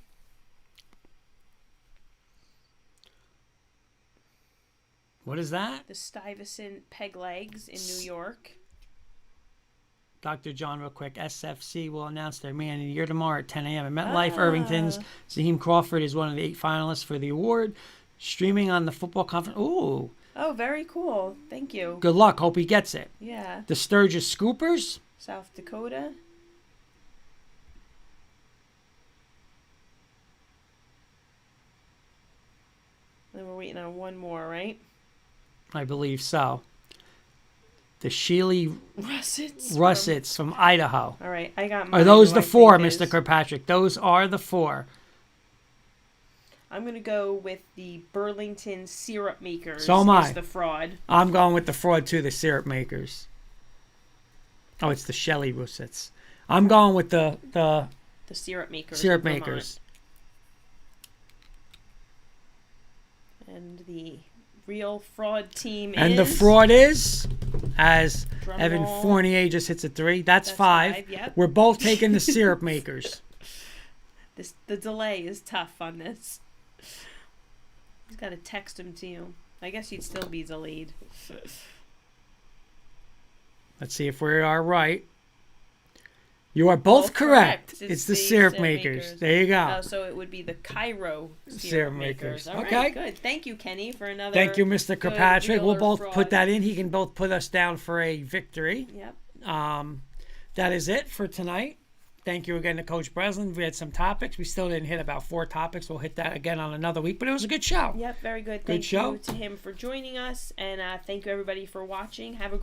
What is that? The Stuyvesant Peg Legs in New York. Dr. John, real quick. SFC will announce their man of the year tomorrow at 10 a.m. at MetLife. Irvington's Zaheem Crawford is one of the 8 finalists for the award. Streaming on the football conference. Ooh. Oh, very cool. Thank you. Good luck. Hope he gets it. Yeah. The Sturgis Scoopers. South Dakota. Then we're waiting on one more, right? I believe so. The Sheely Russets. from Idaho. All right, I got. Are those who the I 4, think Mr. is. Kirkpatrick? Those are the 4. I'm gonna go with the Burlington Syrup Makers. So am I. Is the fraud. I'm going with the fraud too, the syrup makers. Oh, it's the Shelley Russets. I'm going with the The Syrup Makers. syrup of Vermont. makers. And the real fraud team And is. the fraud is, as Drum Evan roll. Fournier just hits a 3. That's That's 5. 5, yep. We're both taking the syrup makers. The delay is tough on this. He's got to text him to you. I guess you'd still be delayed. Let's see if we are right. You are both correct. It's the syrup makers. There you go. Oh, so it would be the Cairo syrup Syrup makers. makers. All Okay. right, good. Thank you, Kenny, for another. Thank you, Mr. good Kirkpatrick. We'll real or both fraud. put that in. He can both put us down for a victory. Yep. That is it for tonight. Thank you again to Coach Brislin. We had some topics. We still didn't hit about 4 topics. We'll hit that again on another week, but it was a good show. Yep, very good. Good Thank show. you to him for joining us, and thank you everybody for watching. Have a